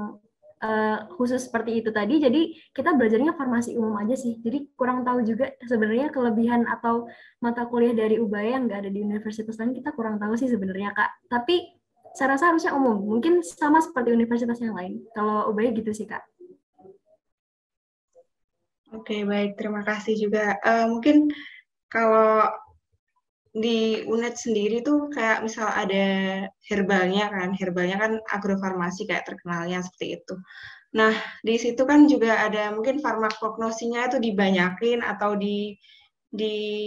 khusus seperti itu tadi, jadi kita belajarnya farmasi umum aja sih. Jadi kurang tahu juga sebenarnya kelebihan atau mata kuliah dari Ubaya yang nggak ada di universitas lain, kita kurang tahu sih sebenarnya Kak. Tapi saya rasa harusnya umum, mungkin sama seperti universitas yang lain. Kalau Ubaya gitu sih Kak. Oke, baik. Terima kasih juga. Mungkin kalau di UNED sendiri tuh kayak misal ada herbalnya kan agrofarmasi kayak terkenalnya seperti itu. Nah, di situ kan juga ada mungkin farmakognosinya itu dibanyakin atau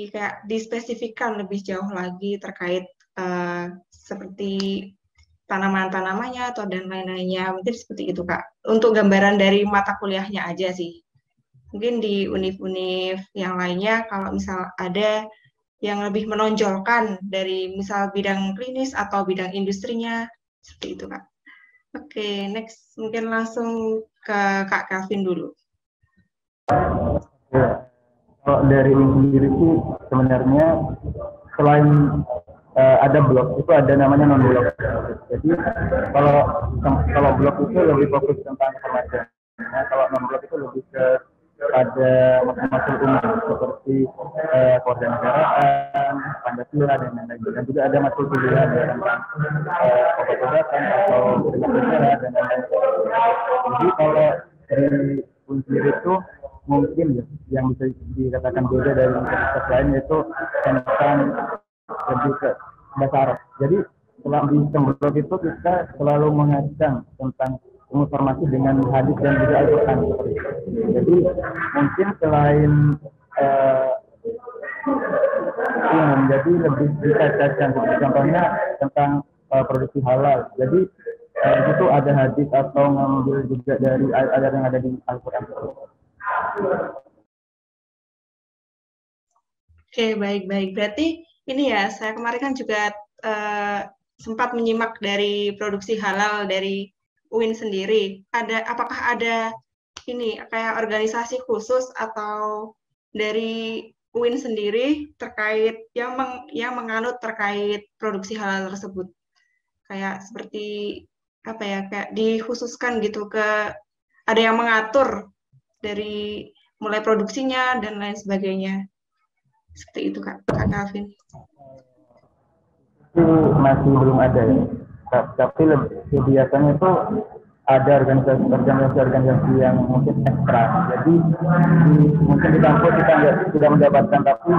kayak dispesifikkan lebih jauh lagi terkait seperti tanaman-tanamannya atau dan lain-lainnya. Mungkin seperti itu, Kak. Untuk gambaran dari mata kuliahnya aja sih. Mungkin di univ-univ yang lainnya kalau misal ada yang lebih menonjolkan dari misal bidang klinis atau bidang industrinya, seperti itu Kak. Oke, next mungkin langsung ke Kak Calvin dulu. Ya, kalau dari ini sendiri sih sebenarnya selain ada blok itu ada namanya non blok. Jadi kalau blok itu lebih fokus tentang informasi. Nah, kalau non blok itu lebih ke ada masalah umum seperti kewarganegaraan, Pancasila dan lain-lain. Dan juga ada masalah pilihan tentang obat-obatan atau negara dan lain-lain. Jadi kalau di Unsur itu mungkin ya yang bisa dikatakan beda dari universitas lain, yaitu tentang lebih ke bahasa Arab. Jadi selama di sistem blog itu kita selalu mengaitkan tentang ilmu farmasi dengan hadis dan juga Al-Quran. Jadi mungkin selain umum, jadi lebih dikaitkan. Contohnya tentang produksi halal. Jadi di situ ada hadis atau ngambil juga dari ayat-ayat yang ada di Al-Quran. Oke, baik. Berarti ini ya, saya kemarin kan juga sempat menyimak dari produksi halal dari UIN sendiri. Apakah ada ini kayak organisasi khusus atau dari UIN sendiri terkait yang menganut terkait produksi halal tersebut? Kayak seperti apa ya, kayak dikhususkan gitu ada yang mengatur dari mulai produksinya dan lain sebagainya. Seperti itu Kak Calvin. Itu masih belum ada ya. Tapi biasanya itu ada organisasi yang mungkin ekstra. Jadi mungkin di kampus kita tidak mendapatkan, tapi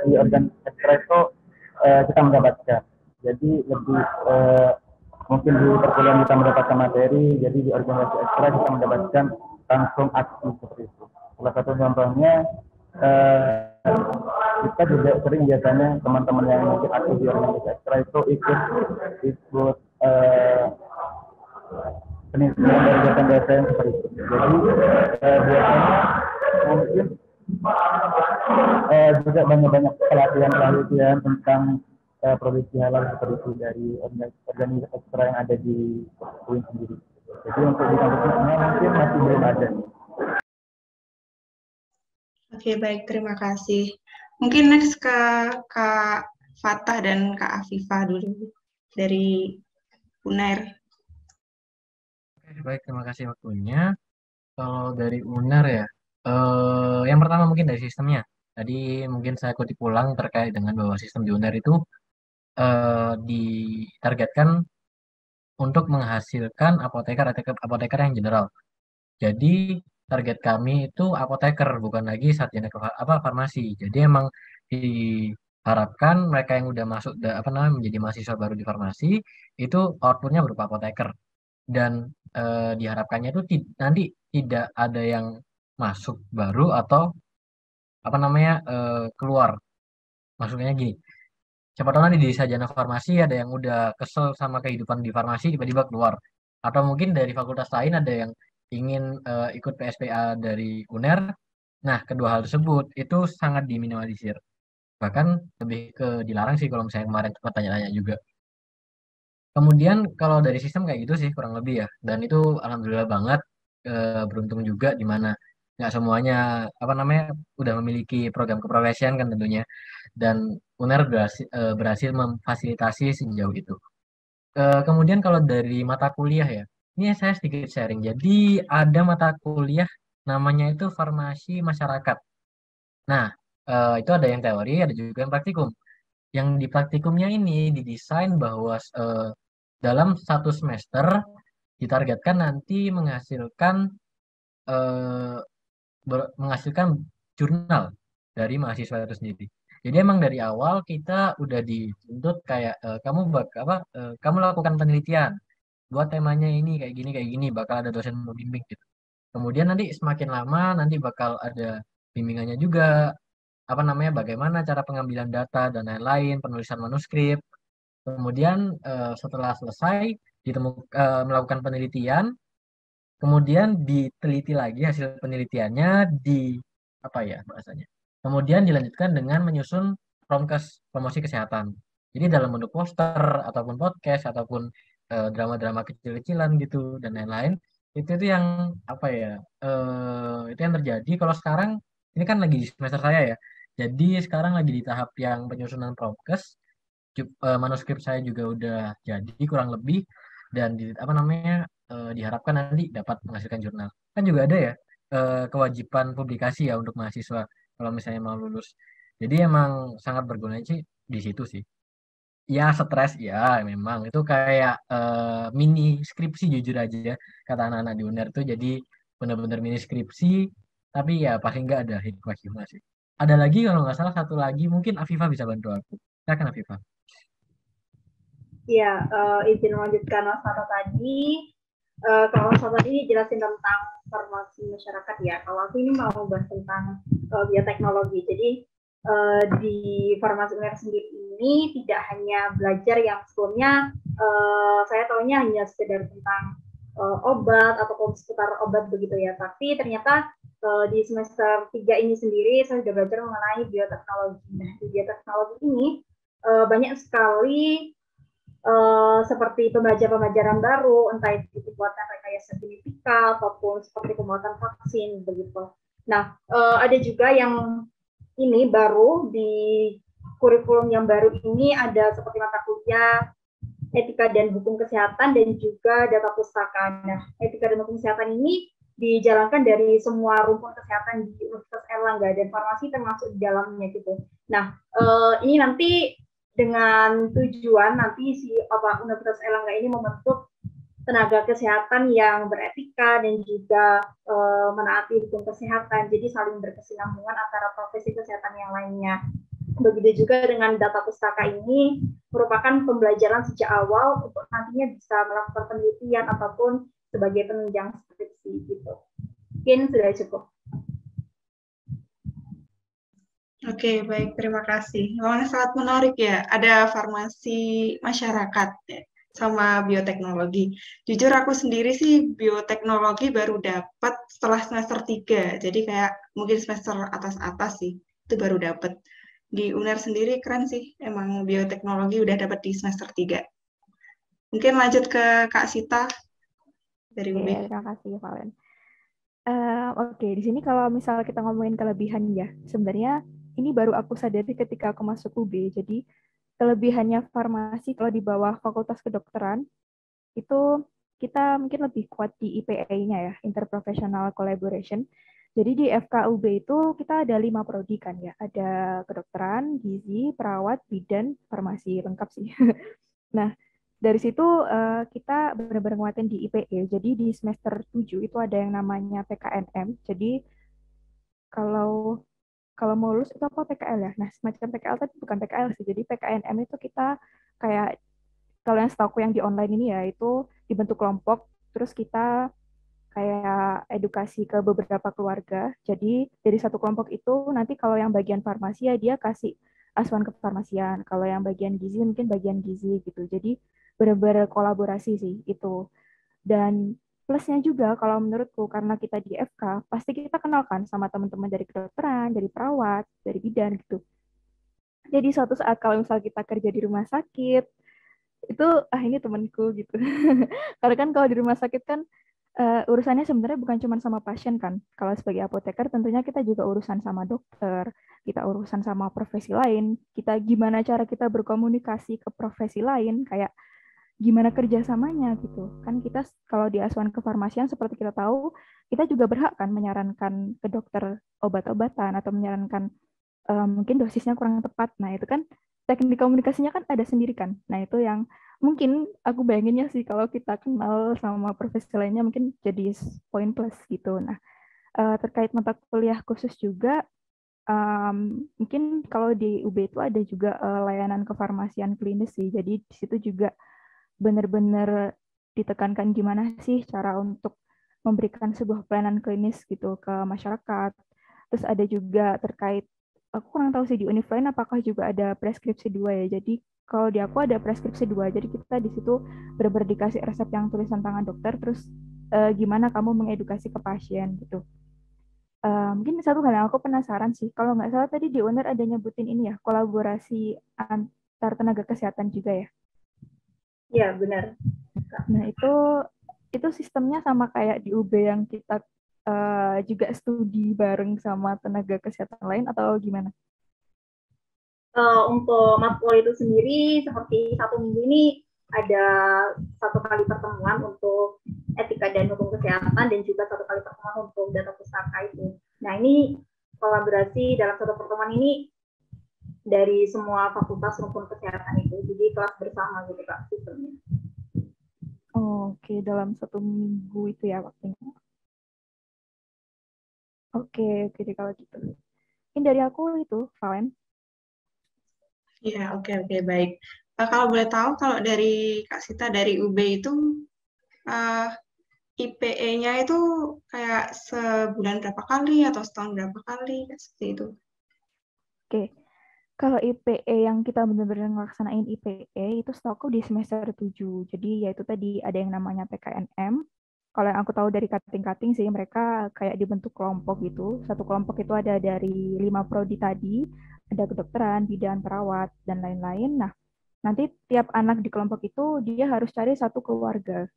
di organisasi ekstra itu kita mendapatkan. Jadi lebih mungkin di perkuliahan kita mendapatkan materi, jadi di organisasi ekstra kita mendapatkan langsung aksi seperti itu. Salah satu contohnya kita juga sering biasanya teman-teman yang mungkin aktif di organisasi ekstra itu ikut penelitian dari dosen-dosen seperti itu. Jadi biasanya mungkin juga banyak pelatihan tentang produksi halal seperti itu dari organisasi ekstra yang ada di UIN sendiri. Jadi untuk di kampusnya mungkin masih belum ada. Oke, baik, terima kasih. Mungkin next ke Kak Fatah dan Kak Afifah dulu dari UNER. Oke, baik, terima kasih waktunya. Kalau dari UNER ya, yang pertama mungkin dari sistemnya. Tadi mungkin saya kutip ulang terkait dengan bahwa sistem di UNER itu ditargetkan untuk menghasilkan apoteker yang general. Jadi target kami itu apoteker, bukan lagi sarjana farmasi. Jadi emang diharapkan mereka yang udah masuk menjadi mahasiswa baru di farmasi itu outputnya berupa apoteker. Dan diharapkannya itu nanti tidak ada yang masuk baru atau keluar. Maksudnya gini, siapa tahu nanti di sarjana farmasi ada yang udah kesel sama kehidupan di farmasi tiba-tiba keluar, atau mungkin dari fakultas lain ada yang ingin ikut PSPA dari UNER. Nah, kedua hal tersebut itu sangat diminimalisir, bahkan lebih ke dilarang sih kalau misalnya kemarin sempat tanya-tanya juga. Kemudian kalau dari sistem kayak gitu sih kurang lebih ya, dan itu alhamdulillah banget, beruntung juga di mana nggak semuanya udah memiliki program keprofesian kan tentunya, dan UNER berhasil memfasilitasi sejauh itu. Kemudian kalau dari mata kuliah ya, ini saya sedikit sharing. Jadi ada mata kuliah namanya itu farmasi masyarakat. Nah, itu ada yang teori, ada juga yang praktikum. Yang di praktikumnya ini didesain bahwa dalam satu semester ditargetkan nanti menghasilkan jurnal dari mahasiswa itu sendiri. Jadi emang dari awal kita udah dituntut kayak kamu lakukan penelitian, buat temanya ini kayak gini, bakal ada dosen membimbing gitu. Kemudian nanti semakin lama nanti bakal ada bimbingannya juga, bagaimana cara pengambilan data dan lain-lain, penulisan manuskrip. Kemudian setelah selesai melakukan penelitian, kemudian diteliti lagi hasil penelitiannya kemudian dilanjutkan dengan menyusun promkes promosi kesehatan. Jadi dalam bentuk poster ataupun podcast ataupun drama-drama kecil-kecilan gitu dan lain-lain. Itu yang itu yang terjadi. Kalau sekarang ini kan lagi di semester saya ya. Jadi sekarang lagi di tahap yang penyusunan promkes. Manuskrip saya juga udah jadi kurang lebih, dan diharapkan nanti dapat menghasilkan jurnal. Kan juga ada ya kewajiban publikasi ya untuk mahasiswa kalau misalnya mau lulus. Jadi emang sangat berguna sih di situ sih. Ya stres ya memang itu kayak mini skripsi jujur aja kata anak-anak di UNER tuh, jadi benar-benar mini skripsi Tapi ya paling nggak ada hikmah sih. Ada lagi kalau nggak salah satu lagi mungkin Afifah bisa bantu aku. Silakan Afifah. Ya, izin melanjutkan Mas Fato tadi. Kalau Mas Fato tadi jelasin tentang farmasi masyarakat ya. Kalau aku ini mau bahas tentang bioteknologi. Jadi di farmasi UNER sendiri ini tidak hanya belajar yang sebelumnya saya tahunya hanya sekedar tentang obat atau seputar obat begitu ya. Tapi ternyata di semester 3 ini sendiri saya sudah belajar mengenai bioteknologi. Nah, di bioteknologi ini banyak sekali seperti pembelajaran baru, entah itu pembuatan rekayasa genetika ataupun seperti pembuatan vaksin begitu. Nah, ada juga yang ini baru di kurikulum yang baru ini ada seperti mata kuliah etika dan hukum kesehatan dan juga data pustaka. Nah, etika dan hukum kesehatan ini dijalankan dari semua rumpun kesehatan di Universitas Erlangga dan farmasi termasuk di dalamnya gitu. Nah, ini nanti dengan tujuan nanti si Universitas Erlangga ini membentuk tenaga kesehatan yang beretika dan juga menaati hukum kesehatan. Jadi saling berkesinambungan antara profesi kesehatan yang lainnya. Begitu juga dengan data pustaka ini merupakan pembelajaran sejak awal untuk nantinya bisa melakukan penelitian ataupun sebagai penunjang skripsi gitu. Mungkin sudah cukup. Oke, baik. Terima kasih. Memang sangat menarik ya. Ada farmasi masyarakat ya, sama bioteknologi. Jujur aku sendiri sih bioteknologi baru dapat setelah semester 3. Jadi kayak mungkin semester atas-atas sih. Itu baru dapat. Di UNER sendiri keren sih. Emang bioteknologi udah dapat di semester 3. Mungkin lanjut ke Kak Sita dari UB. Terima kasih, Valen. Oke, di sini kalau misal kita ngomongin kelebihan ya, sebenarnya ini baru aku sadari ketika aku masuk UB. Jadi kelebihannya farmasi kalau di bawah Fakultas Kedokteran itu kita mungkin lebih kuat di IPA-nya ya, Interprofessional Collaboration. Jadi di FKUB itu kita ada 5 prodi kan ya, ada kedokteran, gizi, perawat, bidan, farmasi, lengkap sih. Nah, dari situ kita benar-benar nguatin di IPE. Jadi di semester 7 itu ada yang namanya PKNM. Jadi kalau kalau mau lulus itu apa PKL ya? Nah, semacam PKL tapi bukan PKL sih. Jadi PKNM itu kita kayak kalau yang setahu yang di online ini ya itu dibentuk kelompok terus kita kayak edukasi ke beberapa keluarga. Jadi dari satu kelompok itu nanti kalau yang bagian farmasi ya dia kasih asuhan kefarmasian. Kalau yang bagian gizi mungkin bagian gizi gitu. Jadi benar-benar kolaborasi sih itu. Dan plusnya juga kalau menurutku karena kita di FK pasti kita kenalkan sama teman-teman dari kedokteran, dari perawat, dari bidan gitu. Jadi suatu saat kalau misal kita kerja di rumah sakit itu ini temanku gitu. Karena kan kalau di rumah sakit kan urusannya sebenarnya bukan cuma sama pasien kan. Kalau sebagai apoteker tentunya kita juga urusan sama dokter, kita urusan sama profesi lain, kita gimana cara kita berkomunikasi ke profesi lain, kayak gimana kerjasamanya gitu. Kan kita kalau di asuhan kefarmasian seperti kita tahu, kita juga berhak kan menyarankan ke dokter obat-obatan atau menyarankan mungkin dosisnya kurang tepat. Nah itu kan teknik komunikasinya kan ada sendiri kan. Nah itu yang mungkin aku bayanginnya sih kalau kita kenal sama profesi lainnya mungkin jadi poin plus gitu. Nah terkait mata kuliah khusus juga mungkin kalau di UB itu ada juga layanan kefarmasian klinis sih. Jadi di situ juga benar-benar ditekankan gimana sih cara untuk memberikan sebuah pelayanan klinis gitu ke masyarakat. Terus ada juga terkait aku kurang tahu sih di univ lain apakah juga ada preskripsi 2 ya. Jadi kalau di aku ada preskripsi 2. Jadi kita di situ benar-benar dikasih resep yang tulisan tangan dokter terus gimana kamu mengedukasi ke pasien gitu. Mungkin satu hal yang aku penasaran sih, kalau nggak salah tadi di UNER ada nyebutin ini ya, kolaborasi antar tenaga kesehatan juga ya. Iya, benar. Nah, itu sistemnya sama kayak di UB yang kita juga studi bareng sama tenaga kesehatan lain atau gimana? Untuk matkul itu sendiri seperti 1 minggu ini ada 1 kali pertemuan untuk etika dan hukum kesehatan dan juga 1 kali pertemuan untuk data pustaka itu. Nah ini kolaborasi dalam 1 pertemuan ini dari semua fakultas maupun kesehatan itu, jadi kelas bersama gitu Kak sistemnya. Oke, dalam 1 minggu itu ya waktunya. Oke, oke deh kalau gitu. Ini dari aku itu, Valen. Iya, oke, baik. Kalau boleh tahu, kalau dari Kak Sita dari UB itu eh, IPE-nya itu kayak sebulan berapa kali atau setahun berapa kali, kayak seperti itu. Oke, kalau IPE yang kita benar-benar ngelaksanain IPE itu setahu di semester 7. Jadi yaitu tadi ada yang namanya PKNM. Kalau yang aku tahu dari kating-kating sih mereka kayak dibentuk kelompok gitu. Satu kelompok itu ada dari 5 prodi tadi, ada kedokteran, bidan, perawat, dan lain-lain. Nah, nanti tiap anak di kelompok itu dia harus cari satu keluarga.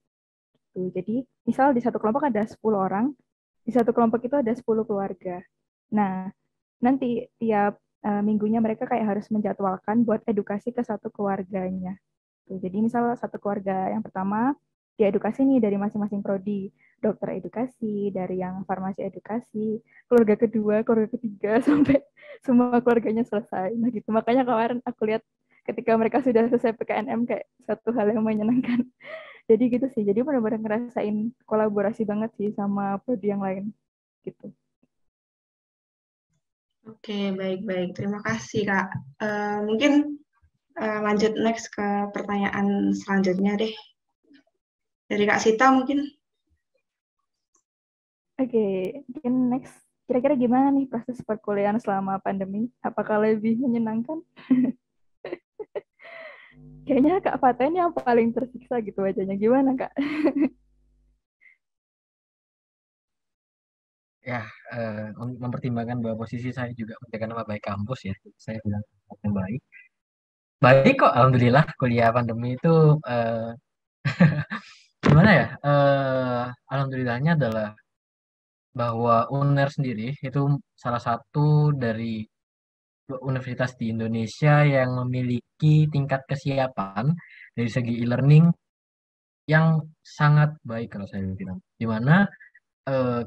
Gitu. Jadi misal di satu kelompok ada 10 orang, di satu kelompok itu ada 10 keluarga. Nah, nanti tiap minggunya mereka kayak harus menjadwalkan buat edukasi ke satu keluarganya. Tuh, jadi misal satu keluarga yang pertama diedukasi nih dari masing-masing prodi, dokter edukasi, dari yang farmasi edukasi, keluarga kedua, keluarga ketiga, sampai semua keluarganya selesai. Nah gitu, makanya kemarin aku lihat ketika mereka sudah selesai PKNM kayak satu hal yang menyenangkan. Jadi gitu sih, jadi benar-benar ngerasain kolaborasi banget sih sama prodi yang lain gitu. Oke, baik. Terima kasih, Kak. Mungkin lanjut next ke pertanyaan selanjutnya deh. Dari Kak Sita mungkin. Oke, mungkin next. Kira-kira gimana nih proses perkuliahan selama pandemi? Apakah lebih menyenangkan? Kayaknya Kak Faten yang paling tersiksa gitu wajahnya. Gimana, Kak? Ya, mempertimbangkan bahwa posisi saya juga menjaga nama baik kampus ya. Saya bilang yang baik. Baik kok, alhamdulillah kuliah pandemi itu eh, gimana ya? Alhamdulillahnya adalah bahwa UNER sendiri itu salah satu dari universitas di Indonesia yang memiliki tingkat kesiapan dari segi e-learning yang sangat baik kalau saya bilang. Di mana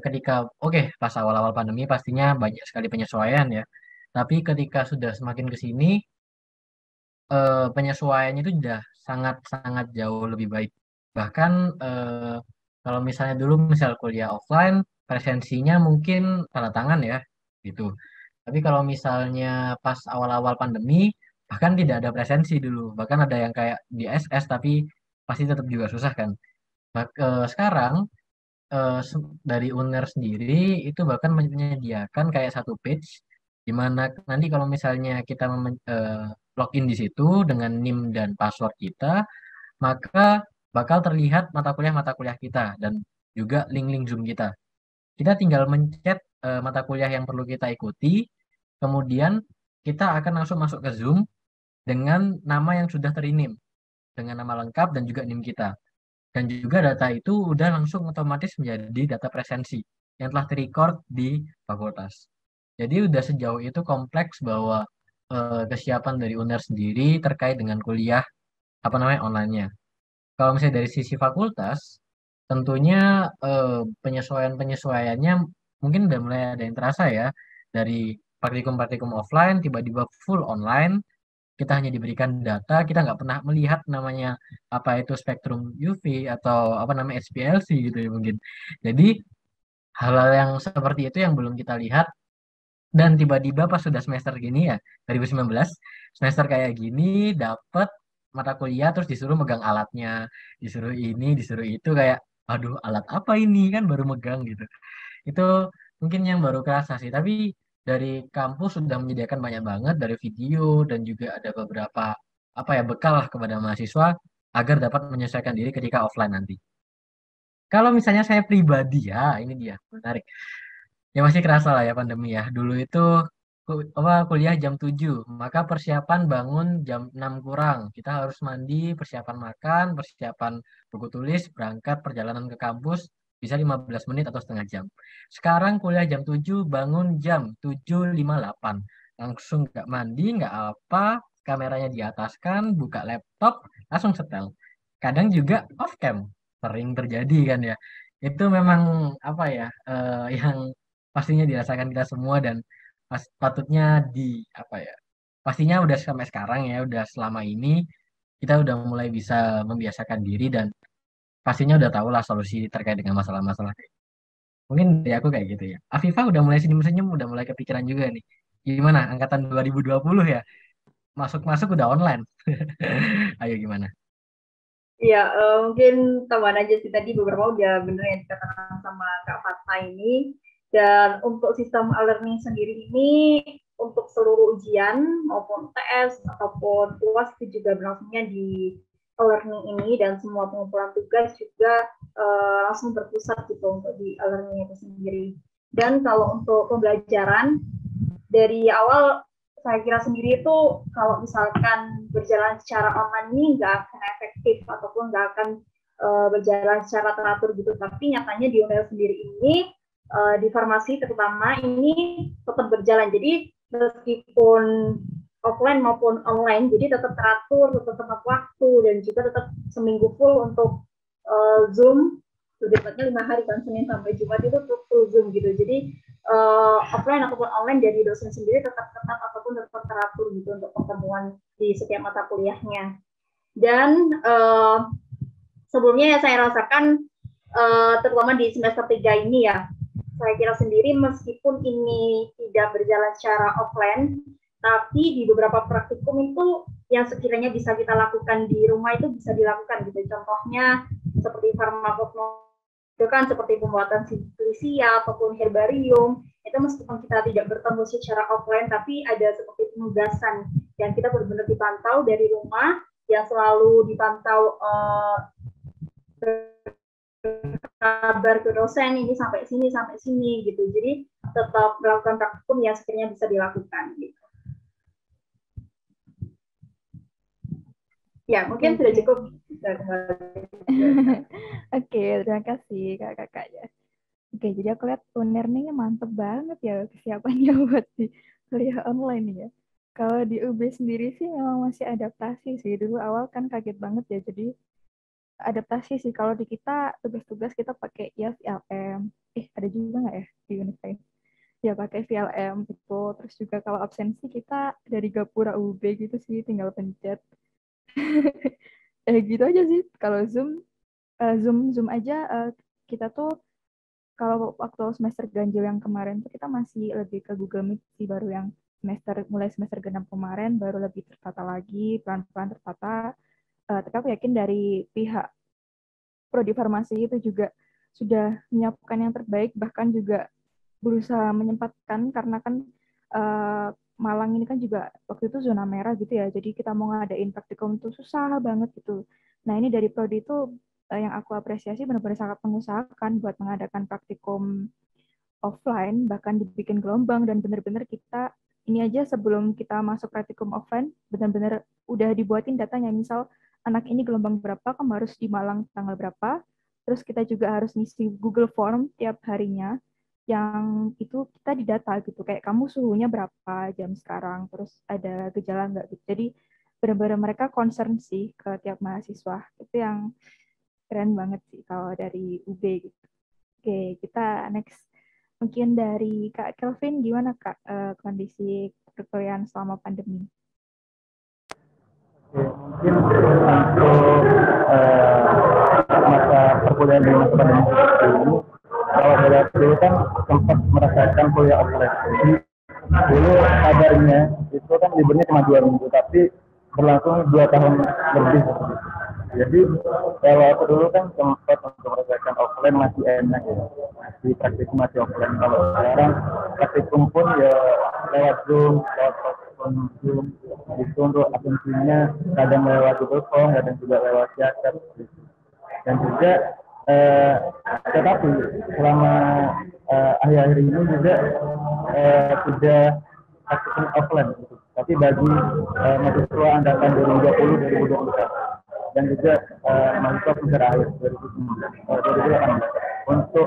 ketika oke pas awal-awal pandemi pastinya banyak sekali penyesuaian ya. Tapi ketika sudah semakin ke sini penyesuaiannya itu sudah sangat-sangat jauh lebih baik. Bahkan kalau misalnya dulu misal kuliah offline, presensinya mungkin tanda tangan ya, gitu. Tapi kalau misalnya pas awal-awal pandemi, bahkan tidak ada presensi dulu. Bahkan ada yang kayak di SS, tapi pasti tetap juga susah kan. Sekarang dari UNER sendiri itu bahkan menyediakan kayak satu page di mana nanti kalau misalnya kita login di situ dengan NIM dan password kita, maka bakal terlihat mata kuliah kita dan juga link-link Zoom kita. Kita tinggal mencet mata kuliah yang perlu kita ikuti, kemudian kita akan langsung masuk ke Zoom dengan nama yang sudah terinim, dengan nama lengkap dan juga NIM kita. Dan juga data itu udah langsung otomatis menjadi data presensi yang telah direcord di fakultas. Jadi udah sejauh itu kompleks bahwa kesiapan dari UNER sendiri terkait dengan kuliah apa namanya online-nya. Kalau misalnya dari sisi fakultas, tentunya penyesuaian-penyesuaiannya mungkin udah mulai ada yang terasa ya dari praktikum-praktikum offline tiba-tiba full online kita hanya diberikan data, kita nggak pernah melihat namanya apa itu spektrum UV atau apa namanya HPLC gitu ya mungkin. Jadi hal-hal yang seperti itu yang belum kita lihat dan tiba-tiba pas sudah semester gini ya 2019 semester kayak gini dapat mata kuliah terus disuruh megang alatnya, disuruh ini, disuruh itu kayak aduh alat apa ini kan baru megang gitu. Itu mungkin yang baru kerasa sih, tapi dari kampus sudah menyediakan banyak banget dari video dan juga ada beberapa apa ya bekal lah kepada mahasiswa agar dapat menyesuaikan diri ketika offline nanti. Kalau misalnya saya pribadi ya, ini dia menarik. Ya masih kerasa lah ya pandemi ya. Dulu itu kuliah jam 7, maka persiapan bangun jam 6 kurang. Kita harus mandi, persiapan makan, persiapan buku tulis, berangkat perjalanan ke kampus bisa 15 menit atau setengah jam. Sekarang kuliah jam 7, bangun jam 7.58. Langsung nggak mandi, nggak apa, kameranya diataskan, buka laptop, langsung setel. Kadang juga off cam, sering terjadi kan ya. Itu memang apa ya, yang pastinya dirasakan kita semua dan patutnya di apa ya pastinya udah sampai sekarang ya udah selama ini kita udah mulai bisa membiasakan diri dan pastinya udah tahu lah solusi terkait dengan masalah-masalah Mungkin dari aku kayak gitu ya. Afifa udah mulai senyum-senyum, udah mulai kepikiran juga nih. Gimana angkatan 2020 ya? Masuk-masuk udah online. Ayo gimana? Iya, mungkin tambahan aja sih tadi beberapa udah bener yang dikatakan sama Kak Fatma ini. Dan untuk sistem e-learning sendiri ini, untuk seluruh ujian maupun TS ataupun UAS itu juga berlangsungnya di e-learning ini, dan semua pengumpulan tugas juga langsung berpusat gitu untuk di e-learning itu sendiri. Dan kalau untuk pembelajaran, dari awal saya kira sendiri itu kalau misalkan berjalan secara online ini nggak akan efektif ataupun nggak akan berjalan secara teratur gitu. Tapi nyatanya di UNEL sendiri ini di farmasi terutama ini tetap berjalan. Jadi meskipun offline maupun online, jadi tetap teratur, tetap tepat waktu, dan juga tetap seminggu full untuk Zoom. Tepatnya 5 hari kan, Senin sampai Jumat itu full Zoom gitu. Jadi offline ataupun online dari dosen sendiri tetap ketat ataupun tetap teratur gitu untuk pertemuan di setiap mata kuliahnya. Dan sebelumnya ya saya rasakan terutama di semester 3 ini ya, saya kira sendiri meskipun ini tidak berjalan secara offline, tapi di beberapa praktikum itu yang sekiranya bisa kita lakukan di rumah itu bisa dilakukan gitu. Contohnya seperti farmakopnosis, itu kan seperti pembuatan simplisia ataupun herbarium, itu meskipun kita tidak bertemu secara offline, tapi ada seperti penugasan yang kita benar-benar dipantau dari rumah, yang selalu dipantau kabar ke dosen ini sampai sini gitu. Jadi tetap melakukan praktikum yang sekiranya bisa dilakukan gitu. Ya, mungkin sudah cukup. Oke, terima kasih kakak-kakak ya. Oke, jadi aku lihat e-learning-nya mantep banget ya kesiapannya buat di kuliah online ya. Kalau di UB sendiri sih memang masih adaptasi sih. Dulu awal kan kaget banget ya, jadi adaptasi sih. Kalau di kita tugas-tugas kita pakai ya VLM. Ada juga nggak ya di Unify? Ya pakai VLM gitu. Terus juga kalau absensi kita dari Gapura UB gitu sih, tinggal pencet. Gitu aja sih. Kalau Zoom aja kita tuh kalau waktu semester ganjil yang kemarin tuh kita masih lebih ke Google Meet sih, baru yang mulai semester genap kemarin baru lebih tertata lagi, pelan-pelan tertata. Tapi aku yakin dari pihak Prodi Farmasi itu juga sudah menyiapkan yang terbaik, bahkan juga berusaha menyempatkan karena kan Malang ini kan juga waktu itu zona merah gitu ya, jadi kita mau ngadain praktikum tuh susah banget gitu. Nah ini dari Prodi itu yang aku apresiasi benar-benar sangat mengusahakan buat mengadakan praktikum offline, bahkan dibikin gelombang, dan benar-benar kita ini aja sebelum kita masuk praktikum offline benar-benar udah dibuatin datanya, misal anak ini gelombang berapa, kamu harus di Malang tanggal berapa, terus kita juga harus ngisi Google Form tiap harinya yang itu kita didata gitu, kayak kamu suhunya berapa jam sekarang, terus ada gejala nggak gitu. Jadi benar-benar mereka concern sih ke tiap mahasiswa. Itu yang keren banget sih kalau dari UB gitu. Oke, kita next. Mungkin dari Kak Kelvin, gimana Kak kondisi perkuliahan selama pandemi? Mungkin untuk masa perkuliahan di masa pandemi ini, kalau dari aku kan sempat merasakan kuliah offline. Jadi dulu kabarnya itu kan liburnya cuma 2 minggu, tapi berlangsung 2 tahun lebih. Jadi kalau aku dulu kan sempat untuk merasakan offline masih enak ya, masih praktikum masih offline. Kalau sekarang praktikum pun ya lewat Zoom, lewat platform Zoom, itu untuk atensinya kadang lewat Google Form, kadang juga lewat chat. Dan juga tetapi selama akhir-akhir ini juga sudah praktikum offline gitu. Tapi bagi mahasiswa angkatan 2020-2021 dan juga mahasiswa semester akhir 2018. Untuk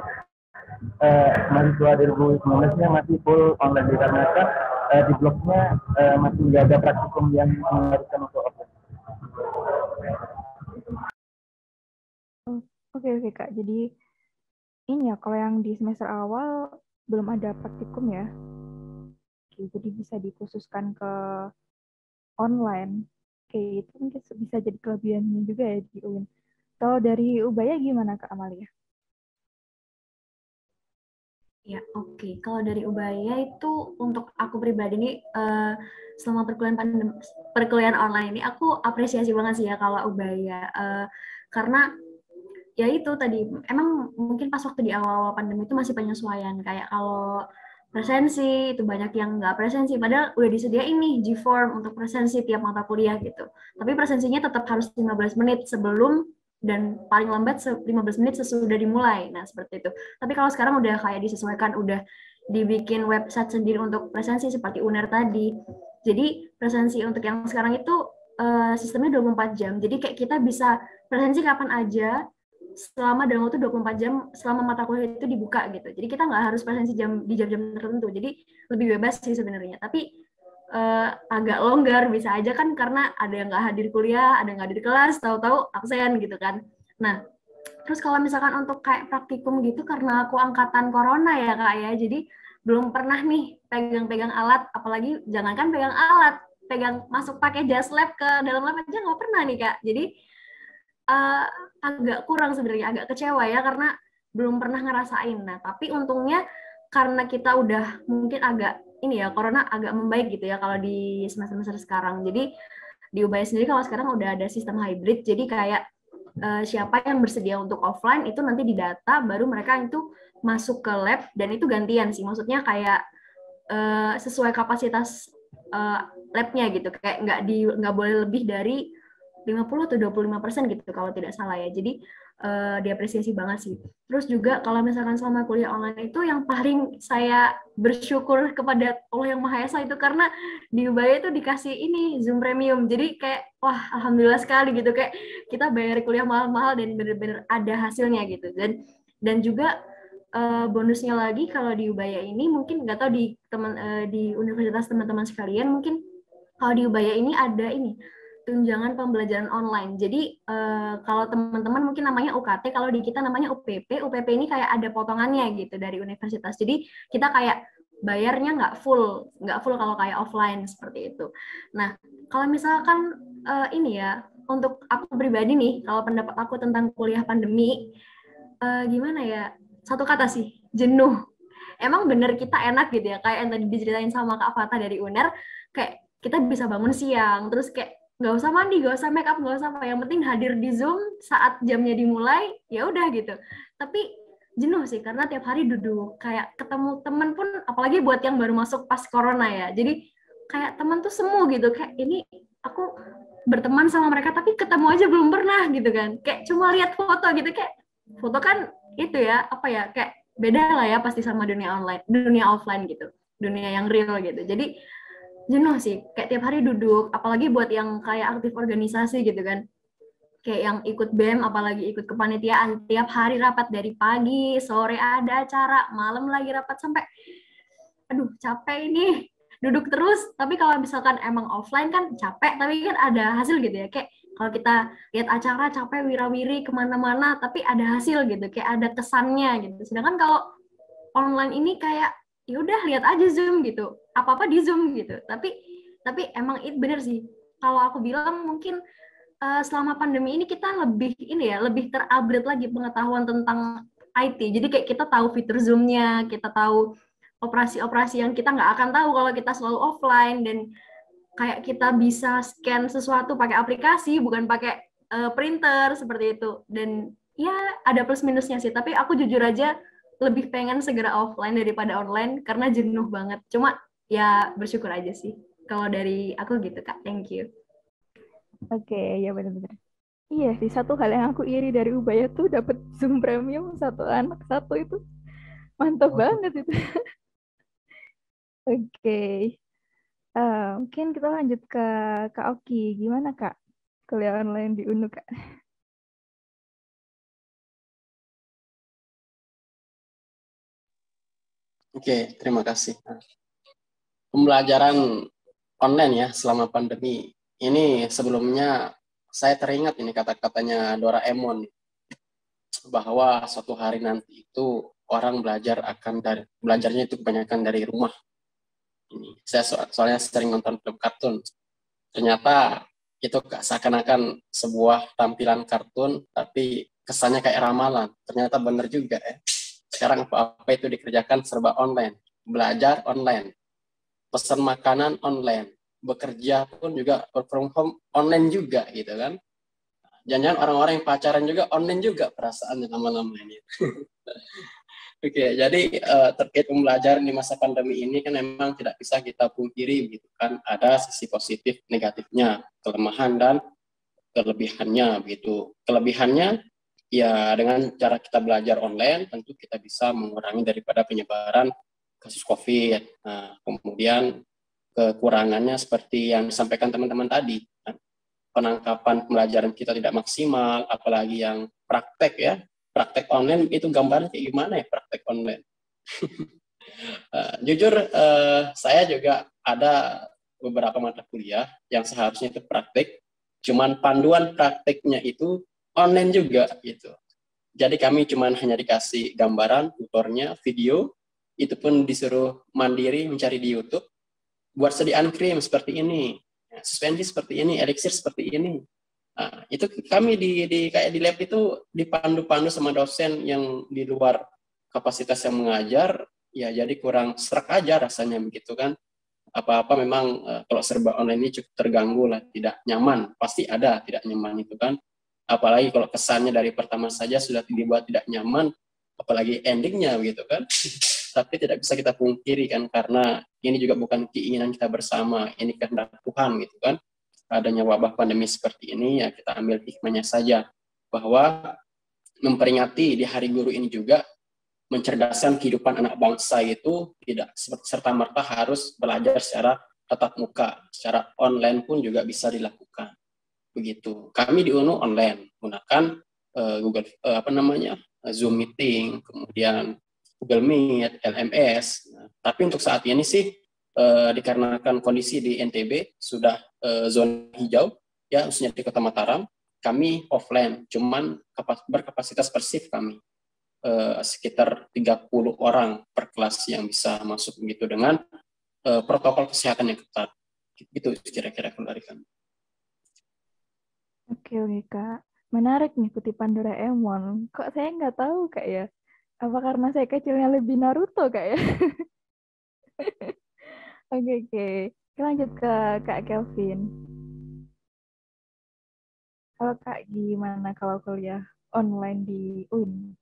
mahasiswa 2019-nya masih full online dikarenakan di blognya masih nggak ada praktikum yang mengharuskan untuk offline. Oke Kak, jadi ini ya kalau yang di semester awal belum ada praktikum ya. Oke, jadi bisa dikhususkan ke online. Oke, itu mungkin bisa jadi kelebihannya juga ya di UIN. Kalau dari Ubaya gimana Kak Amalia? Ya, oke. Kalau dari Ubaya itu untuk aku pribadi nih selama perkuliahan online ini aku apresiasi banget sih ya kalau Ubaya karena ya itu tadi emang mungkin pas waktu di awal-awal pandemi itu masih penyesuaian kayak kalau presensi itu banyak yang nggak presensi padahal udah disediain nih G-Form untuk presensi tiap mata kuliah gitu. Tapi presensinya tetap harus 15 menit sebelum dan paling lambat 15 menit sesudah dimulai. Nah, seperti itu. Tapi kalau sekarang udah kayak disesuaikan, udah dibikin website sendiri untuk presensi seperti UNER tadi. Jadi presensi untuk yang sekarang itu sistemnya 24 jam. Jadi kayak kita bisa presensi kapan aja selama dalam waktu 24 jam selama mata kuliah itu dibuka gitu. Jadi kita nggak harus presensi di jam-jam tertentu. Jadi lebih bebas sih sebenarnya. Tapi agak longgar bisa aja kan karena ada yang nggak hadir kuliah, ada yang nggak hadir kelas, tahu-tahu absen gitu kan. Nah, terus kalau misalkan untuk kayak praktikum gitu karena aku angkatan corona ya Kak ya, jadi belum pernah nih pegang-pegang alat, apalagi jangankan pegang alat, pegang masuk pakai jas lab ke dalam lab aja nggak pernah nih Kak. Jadi agak kurang sebenarnya, agak kecewa ya karena belum pernah ngerasain. Nah, tapi untungnya karena kita udah mungkin agak ini ya, corona agak membaik gitu ya kalau di semester-semester sekarang. Jadi di Ubaya sendiri kalau sekarang udah ada sistem hybrid, jadi kayak siapa yang bersedia untuk offline itu nanti didata, baru mereka itu masuk ke lab dan itu gantian sih. Maksudnya kayak sesuai kapasitas labnya gitu, kayak nggak boleh lebih dari 50 atau 25% gitu kalau tidak salah ya. Jadi diapresiasi banget sih. Terus juga kalau misalkan selama kuliah online itu yang paling saya bersyukur kepada Allah Yang Maha Esa itu karena di Ubaya itu dikasih ini Zoom Premium. Jadi kayak wah alhamdulillah sekali gitu, kayak kita bayar kuliah mahal-mahal dan benar-benar ada hasilnya gitu. Dan juga bonusnya lagi kalau di Ubaya ini mungkin nggak tahu di universitas teman-teman sekalian, mungkin kalau di Ubaya ini ada ini tunjangan pembelajaran online. Jadi kalau teman-teman mungkin namanya UKT, kalau di kita namanya UPP. UPP ini kayak ada potongannya gitu dari universitas. Jadi kita kayak bayarnya nggak full kalau kayak offline seperti itu. Nah, kalau misalkan ini ya, untuk aku pribadi nih, kalau pendapat aku tentang kuliah pandemi, gimana ya? Satu kata sih, jenuh. Emang bener kita enak gitu ya, kayak yang tadi diceritain sama Kak Fata dari UNER, kayak kita bisa bangun siang, terus kayak nggak usah mandi, nggak usah make up, nggak usah apa, yang penting hadir di Zoom saat jamnya dimulai, ya udah gitu. Tapi jenuh sih karena tiap hari duduk, kayak ketemu teman pun, apalagi buat yang baru masuk pas corona ya. Jadi kayak teman tuh semu gitu, kayak ini aku berteman sama mereka tapi ketemu aja belum pernah gitu kan. Kayak cuma lihat foto gitu, kayak foto kan itu ya apa ya, kayak beda lah ya pasti sama dunia online, dunia offline gitu, dunia yang real gitu. Jadi jenuh sih, kayak tiap hari duduk, apalagi buat yang kayak aktif organisasi gitu kan, kayak yang ikut BEM, apalagi ikut kepanitiaan, tiap hari rapat dari pagi, sore ada acara, malam lagi rapat sampai, aduh capek ini, duduk terus. Tapi kalau misalkan emang offline kan capek, tapi kan ada hasil gitu ya, kayak kalau kita lihat acara capek wira-wiri kemana-mana, tapi ada hasil gitu, kayak ada kesannya gitu. Sedangkan kalau online ini kayak ya udah lihat aja Zoom gitu, apa-apa di Zoom gitu. Tapi emang itu bener sih. Kalau aku bilang mungkin selama pandemi ini kita lebih terupgrade lagi pengetahuan tentang IT. Jadi kayak kita tahu fitur Zoom-nya, kita tahu operasi-operasi yang kita nggak akan tahu kalau kita selalu offline, dan kayak kita bisa scan sesuatu pakai aplikasi bukan pakai printer seperti itu. Dan ya ada plus minusnya sih, tapi aku jujur aja lebih pengen segera offline daripada online karena jenuh banget. Cuma ya bersyukur aja sih. Kalau dari aku gitu Kak, thank you. Oke, ya benar-benar. Iya sih, satu hal yang aku iri dari Ubaya tuh dapat Zoom Premium satu anak satu itu. Mantap banget itu. Oke. Mungkin kita lanjut ke Kak Oki. Gimana Kak? Kuliah online di UNU Kak? Oke, terima kasih. Pembelajaran online ya selama pandemi ini, sebelumnya saya teringat ini kata-katanya Doraemon bahwa suatu hari nanti itu orang belajarnya itu kebanyakan dari rumah. Ini saya soalnya sering nonton film kartun. Ternyata itu seakan-akan sebuah tampilan kartun, tapi kesannya kayak ramalan. Ternyata benar juga ya. Sekarang apa-apa itu dikerjakan serba online, belajar online, pesan makanan online, bekerja pun juga work from home online juga gitu kan. Jangan-jangan orang-orang yang pacaran juga online juga perasaannya lama-lama ini. Oke, jadi terkait pembelajaran di masa pandemi ini kan memang tidak bisa kita pungkiri gitu kan, ada sisi positif negatifnya, kelemahan dan kelebihannya begitu. Kelebihannya ya dengan cara kita belajar online tentu kita bisa mengurangi daripada penyebaran kasus COVID. Nah, kemudian kekurangannya seperti yang disampaikan teman-teman tadi, penangkapan pembelajaran kita tidak maksimal, apalagi yang praktek ya. Praktek online itu gambarnya kayak gimana ya praktek online? Jujur saya juga ada beberapa mata kuliah yang seharusnya itu praktek, cuman panduan prakteknya itu online juga gitu. Jadi kami cuman hanya dikasih gambaran, tutornya, video, itu pun disuruh mandiri mencari di YouTube, buat sediaan krim seperti ini, suspensi seperti ini, eliksir seperti ini. Nah, itu kami kayak di lab itu dipandu-pandu sama dosen yang di luar kapasitas yang mengajar, ya jadi kurang serak aja rasanya begitu kan. Apa-apa memang kalau serba online ini cukup terganggu lah, tidak nyaman, pasti ada tidak nyaman itu kan. Apalagi kalau kesannya dari pertama saja sudah dibuat tidak nyaman, apalagi endingnya begitu kan. Tapi tidak bisa kita pungkiri kan, karena ini juga bukan keinginan kita bersama, ini kehendak Tuhan gitu kan. Adanya wabah pandemi seperti ini, ya kita ambil hikmahnya saja, bahwa memperingati di Hari Guru ini juga mencerdaskan kehidupan anak bangsa itu tidak serta-merta harus belajar secara tatap muka, secara online pun juga bisa dilakukan. Begitu. Kami di UNU online menggunakan Google Zoom meeting, kemudian Google Meet, LMS. Nah, tapi untuk saat ini sih dikarenakan kondisi di NTB sudah zona hijau, ya khususnya di Kota Mataram, kami offline, cuman berkapasitas per shift kami sekitar 30 orang per kelas yang bisa masuk begitu dengan protokol kesehatan yang ketat. Gitu kira-kira dari kami. Oke, Kak. Menarik nih kutipan Doraemon. Kok saya nggak tahu, Kak ya? Apa karena saya kecilnya lebih Naruto, Kak ya? Oke. Kita lanjut ke Kak Kelvin. Kalau Kak, gimana kalau kuliah online di UIN?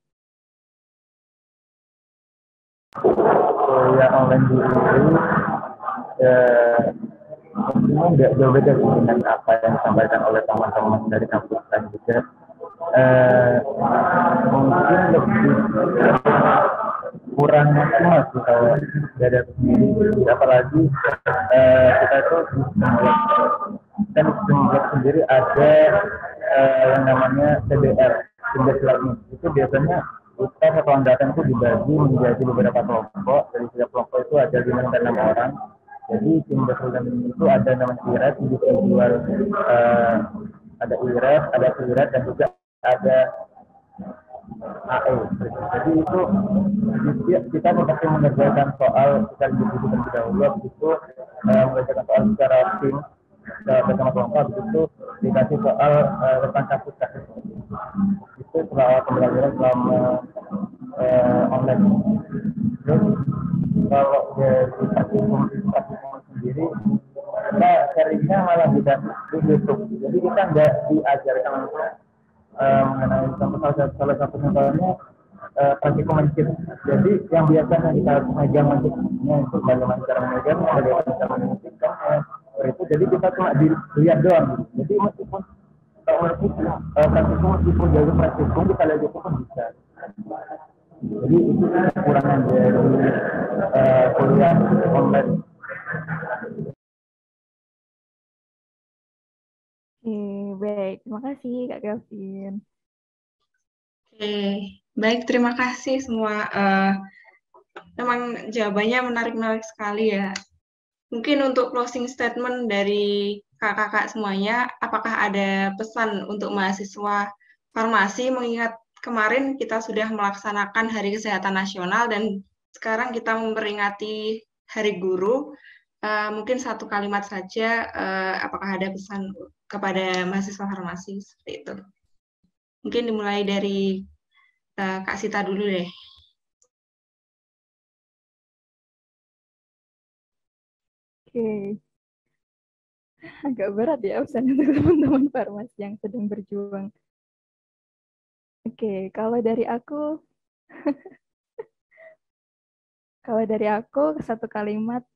Kuliah online di UIN memang nggak jauh beda dengan apa yang disampaikan oleh teman-teman dari kampus lain juga. Mungkin lebih kurang maksimal sih kalau dari aku sendiri, apalagi kita itu kan sendiri ada yang namanya CBR, Tugas Learning. Itu biasanya kita satu angkatan itu dibagi menjadi beberapa kelompok. Dari setiap kelompok itu ada 5 dan 6 orang. Jadi tim Learning itu ada namanya IRES, individual, ada IRES, ada IRES, dan juga ada AE. Jadi itu kita mesti mengerjakan soal secara individu terlebih dahulu, begitu mengerjakan soal secara tim bersama kelompok, begitu dikasih soal tentang kasus-kasus. Itu soal pembelajaran selama online. Terus kalau dari praktikum sendiri, kita seringnya malah di YouTube. Jadi kita nggak diajarkan langsung mengenai salah satu contohnya praktikum masjid. Jadi yang biasanya kita megang masjidnya itu bagaimana cara memegangnya, bagaimana cara menghentikannya, itu jadi kita cuma dilihat doang. Jadi meskipun praktikum meskipun jadi praktikum kita lihat itu pun bisa. Jadi itu kekurangan dari kuliah online. Oke, baik. Terima kasih Kak Kelvin. Oke, baik. Terima kasih semua. Memang jawabannya menarik-menarik sekali ya. Mungkin untuk closing statement dari kakak-kakak semuanya, apakah ada pesan untuk mahasiswa farmasi mengingat kemarin kita sudah melaksanakan Hari Kesehatan Nasional dan sekarang kita memperingati Hari Guru. Mungkin satu kalimat saja, apakah ada pesan kepada mahasiswa farmasi seperti itu? Mungkin dimulai dari Kak Sita dulu deh. Oke, agak berat ya pesan untuk teman-teman farmasi yang sedang berjuang. Oke, kalau dari aku satu kalimat,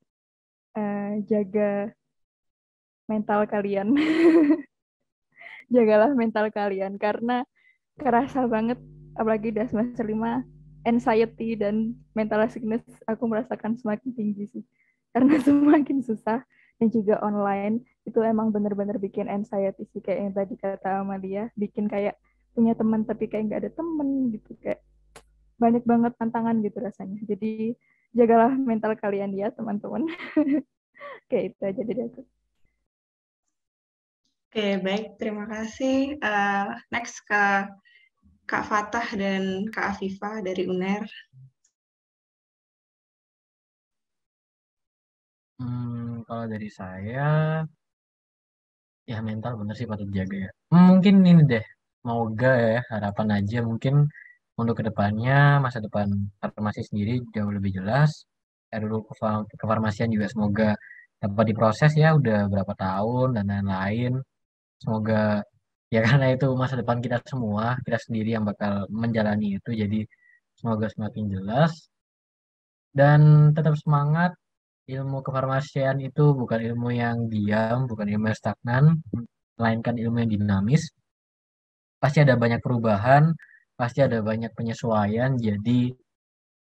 jaga mental kalian. Jagalah mental kalian karena kerasa banget apalagi udah semester 5 anxiety dan mental sickness aku merasakan semakin tinggi sih. Karena semakin susah dan juga online itu emang bener-bener bikin anxiety sih kayak yang tadi kata Amalia, bikin kayak punya teman tapi kayak nggak ada temen gitu, kayak banyak banget tantangan gitu rasanya. Jadi jagalah mental kalian ya teman-teman. Kayak itu aja dari aku. Oke, baik. Terima kasih. Next ke Kak Fatah dan Kak Afifah dari UNER. Kalau dari saya, ya mental bener sih patut dijaga ya. Mungkin ini deh, semoga ya harapan aja mungkin untuk kedepannya masa depan farmasi sendiri jauh lebih jelas. RUU kefarmasian juga semoga dapat diproses ya udah berapa tahun dan lain-lain. Semoga ya karena itu masa depan kita semua, kita sendiri yang bakal menjalani itu. Jadi semoga semakin jelas dan tetap semangat. Ilmu kefarmasian itu bukan ilmu yang diam, bukan ilmu yang stagnan, melainkan ilmu yang dinamis. Pasti ada banyak perubahan, pasti ada banyak penyesuaian. Jadi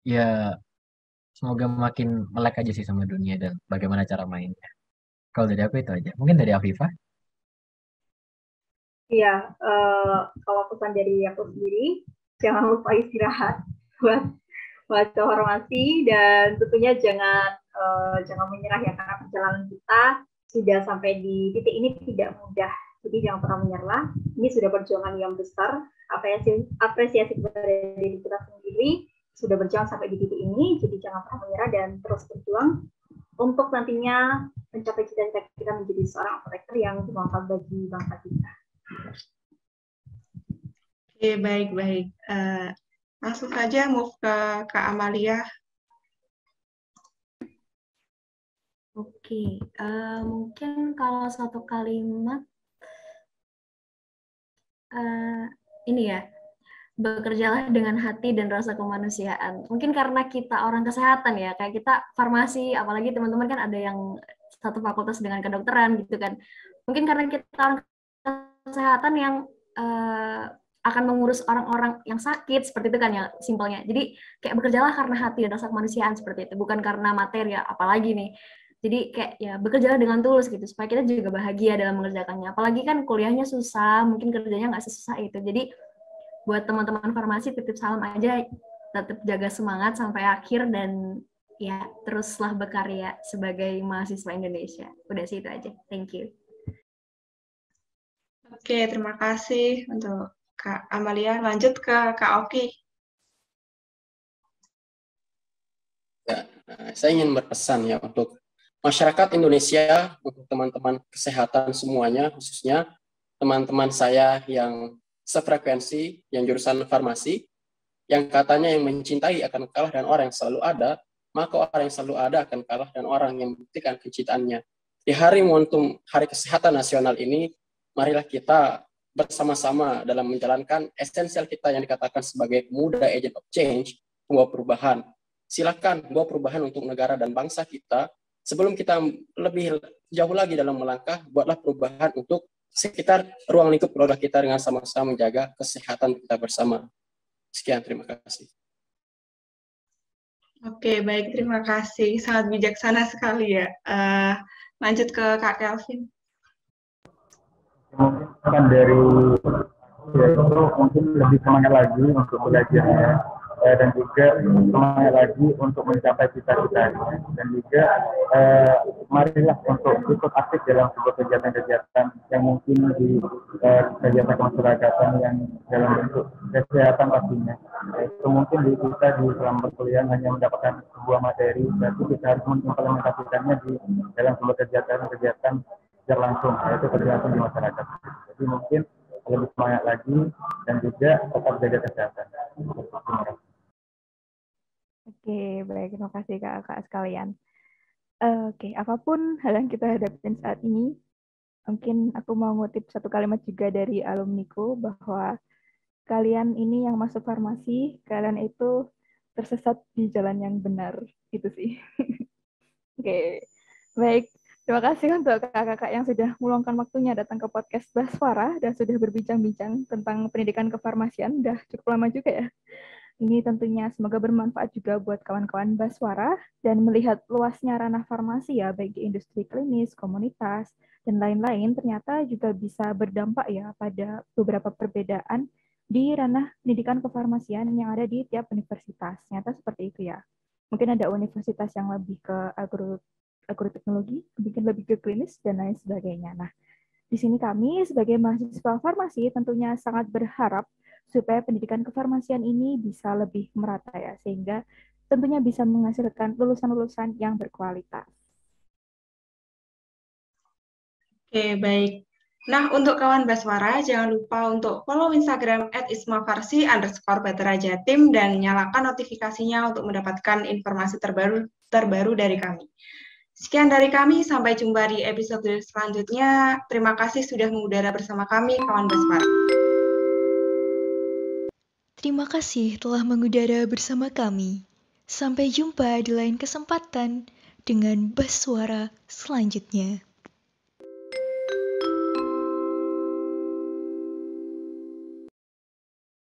ya semoga makin melek aja sih sama dunia dan bagaimana cara mainnya. Kalau dari aku itu aja. Mungkin dari Afifah. Iya, kalau pesan dari aku sendiri, jangan lupa istirahat buat buat kehormati dan tentunya jangan menyerah ya karena perjalanan kita sudah sampai di titik ini tidak mudah. Jadi jangan pernah menyerah. Ini sudah perjuangan yang besar. Apresiasi kepada diri kita sendiri sudah berjuang sampai di titik ini. Jadi jangan pernah menyerah dan terus berjuang untuk nantinya mencapai cita-cita kita menjadi seorang apoteker yang bermanfaat bagi bangsa kita. Oke, baik-baik. Langsung saja move ke Kak Amalia. Oke, mungkin kalau satu kalimat ini ya, bekerjalah dengan hati dan rasa kemanusiaan. Mungkin karena kita orang kesehatan ya, kayak kita farmasi, apalagi teman-teman kan ada yang satu fakultas dengan kedokteran gitu kan. Mungkin karena kita orang kesehatan yang akan mengurus orang-orang yang sakit seperti itu kan ya simpelnya. Jadi kayak bekerjalah karena hati dan rasa kemanusiaan seperti itu, bukan karena materi ya, apalagi nih. Jadi kayak ya bekerjalah dengan tulus gitu supaya kita juga bahagia dalam mengerjakannya. Apalagi kan kuliahnya susah, mungkin kerjanya nggak sesusah itu. Jadi buat teman-teman farmasi titip salam aja, tetap jaga semangat sampai akhir dan ya teruslah berkarya sebagai mahasiswa Indonesia. Udah sih itu aja. Thank you. Oke, terima kasih untuk Kak Amalia. Lanjut ke Kak Oki. Ya, saya ingin berpesan ya untuk masyarakat Indonesia, untuk teman-teman kesehatan semuanya, khususnya teman-teman saya yang sefrekuensi, yang jurusan farmasi, yang katanya yang mencintai akan kalah dan orang yang selalu ada, maka orang yang selalu ada akan kalah dan orang yang membuktikan kecintaannya. Di hari momentum Hari Kesehatan Nasional ini, marilah kita bersama-sama dalam menjalankan esensial kita yang dikatakan sebagai pemuda agent of change, membawa perubahan. Silakan bawa perubahan untuk negara dan bangsa kita. Sebelum kita lebih jauh lagi dalam melangkah, buatlah perubahan untuk sekitar ruang lingkup keluarga kita dengan sama-sama menjaga kesehatan kita bersama. Sekian, terima kasih. Oke, baik, terima kasih. Sangat bijaksana sekali ya. Lanjut ke Kak Kelvin. Mungkin dari itu mungkin lebih semangat lagi untuk belajarnya dan juga semangat lagi untuk mencapai cita-citanya dan juga marilah untuk ikut aktif dalam sebuah kegiatan-kegiatan yang mungkin di kegiatan kemasyarakatan yang dalam bentuk kesehatan pastinya. Itu mungkin di kita di selama perkuliahan hanya mendapatkan sebuah materi, tapi kita harus mengimplementasikannya di dalam sebuah kegiatan-kegiatan secara langsung, yaitu kegiatan di masyarakat. Jadi mungkin lebih semangat lagi dan juga tetap jaga kesehatan. Oke, baik. Terima kasih kakak sekalian. Oke, apapun hal yang kita hadapin saat ini, mungkin aku mau ngutip satu kalimat juga dari alumniku bahwa kalian ini yang masuk farmasi, kalian itu tersesat di jalan yang benar. Gitu sih. Oke, baik. Terima kasih untuk kakak-kakak yang sudah meluangkan waktunya datang ke podcast Baswara dan sudah berbincang-bincang tentang pendidikan kefarmasian. Udah cukup lama juga ya. Ini tentunya semoga bermanfaat juga buat kawan-kawan Baswara dan melihat luasnya ranah farmasi ya, baik di industri klinis, komunitas, dan lain-lain, ternyata juga bisa berdampak ya pada beberapa perbedaan di ranah pendidikan kefarmasian yang ada di tiap universitas. Ternyata seperti itu ya. Mungkin ada universitas yang lebih ke agroteknologi, mungkin lebih ke klinis, dan lain sebagainya. Nah, di sini kami sebagai mahasiswa farmasi tentunya sangat berharap supaya pendidikan kefarmasian ini bisa lebih merata ya, sehingga tentunya bisa menghasilkan lulusan-lulusan yang berkualitas. Oke, baik. Nah, untuk kawan Baswara, jangan lupa untuk follow Instagram @ismafarsi_baterajatim dan nyalakan notifikasinya untuk mendapatkan informasi terbaru dari kami. Sekian dari kami, sampai jumpa di episode selanjutnya. Terima kasih sudah mengudara bersama kami, kawan Baswara. Terima kasih telah mengudara bersama kami. Sampai jumpa di lain kesempatan dengan Baswara selanjutnya.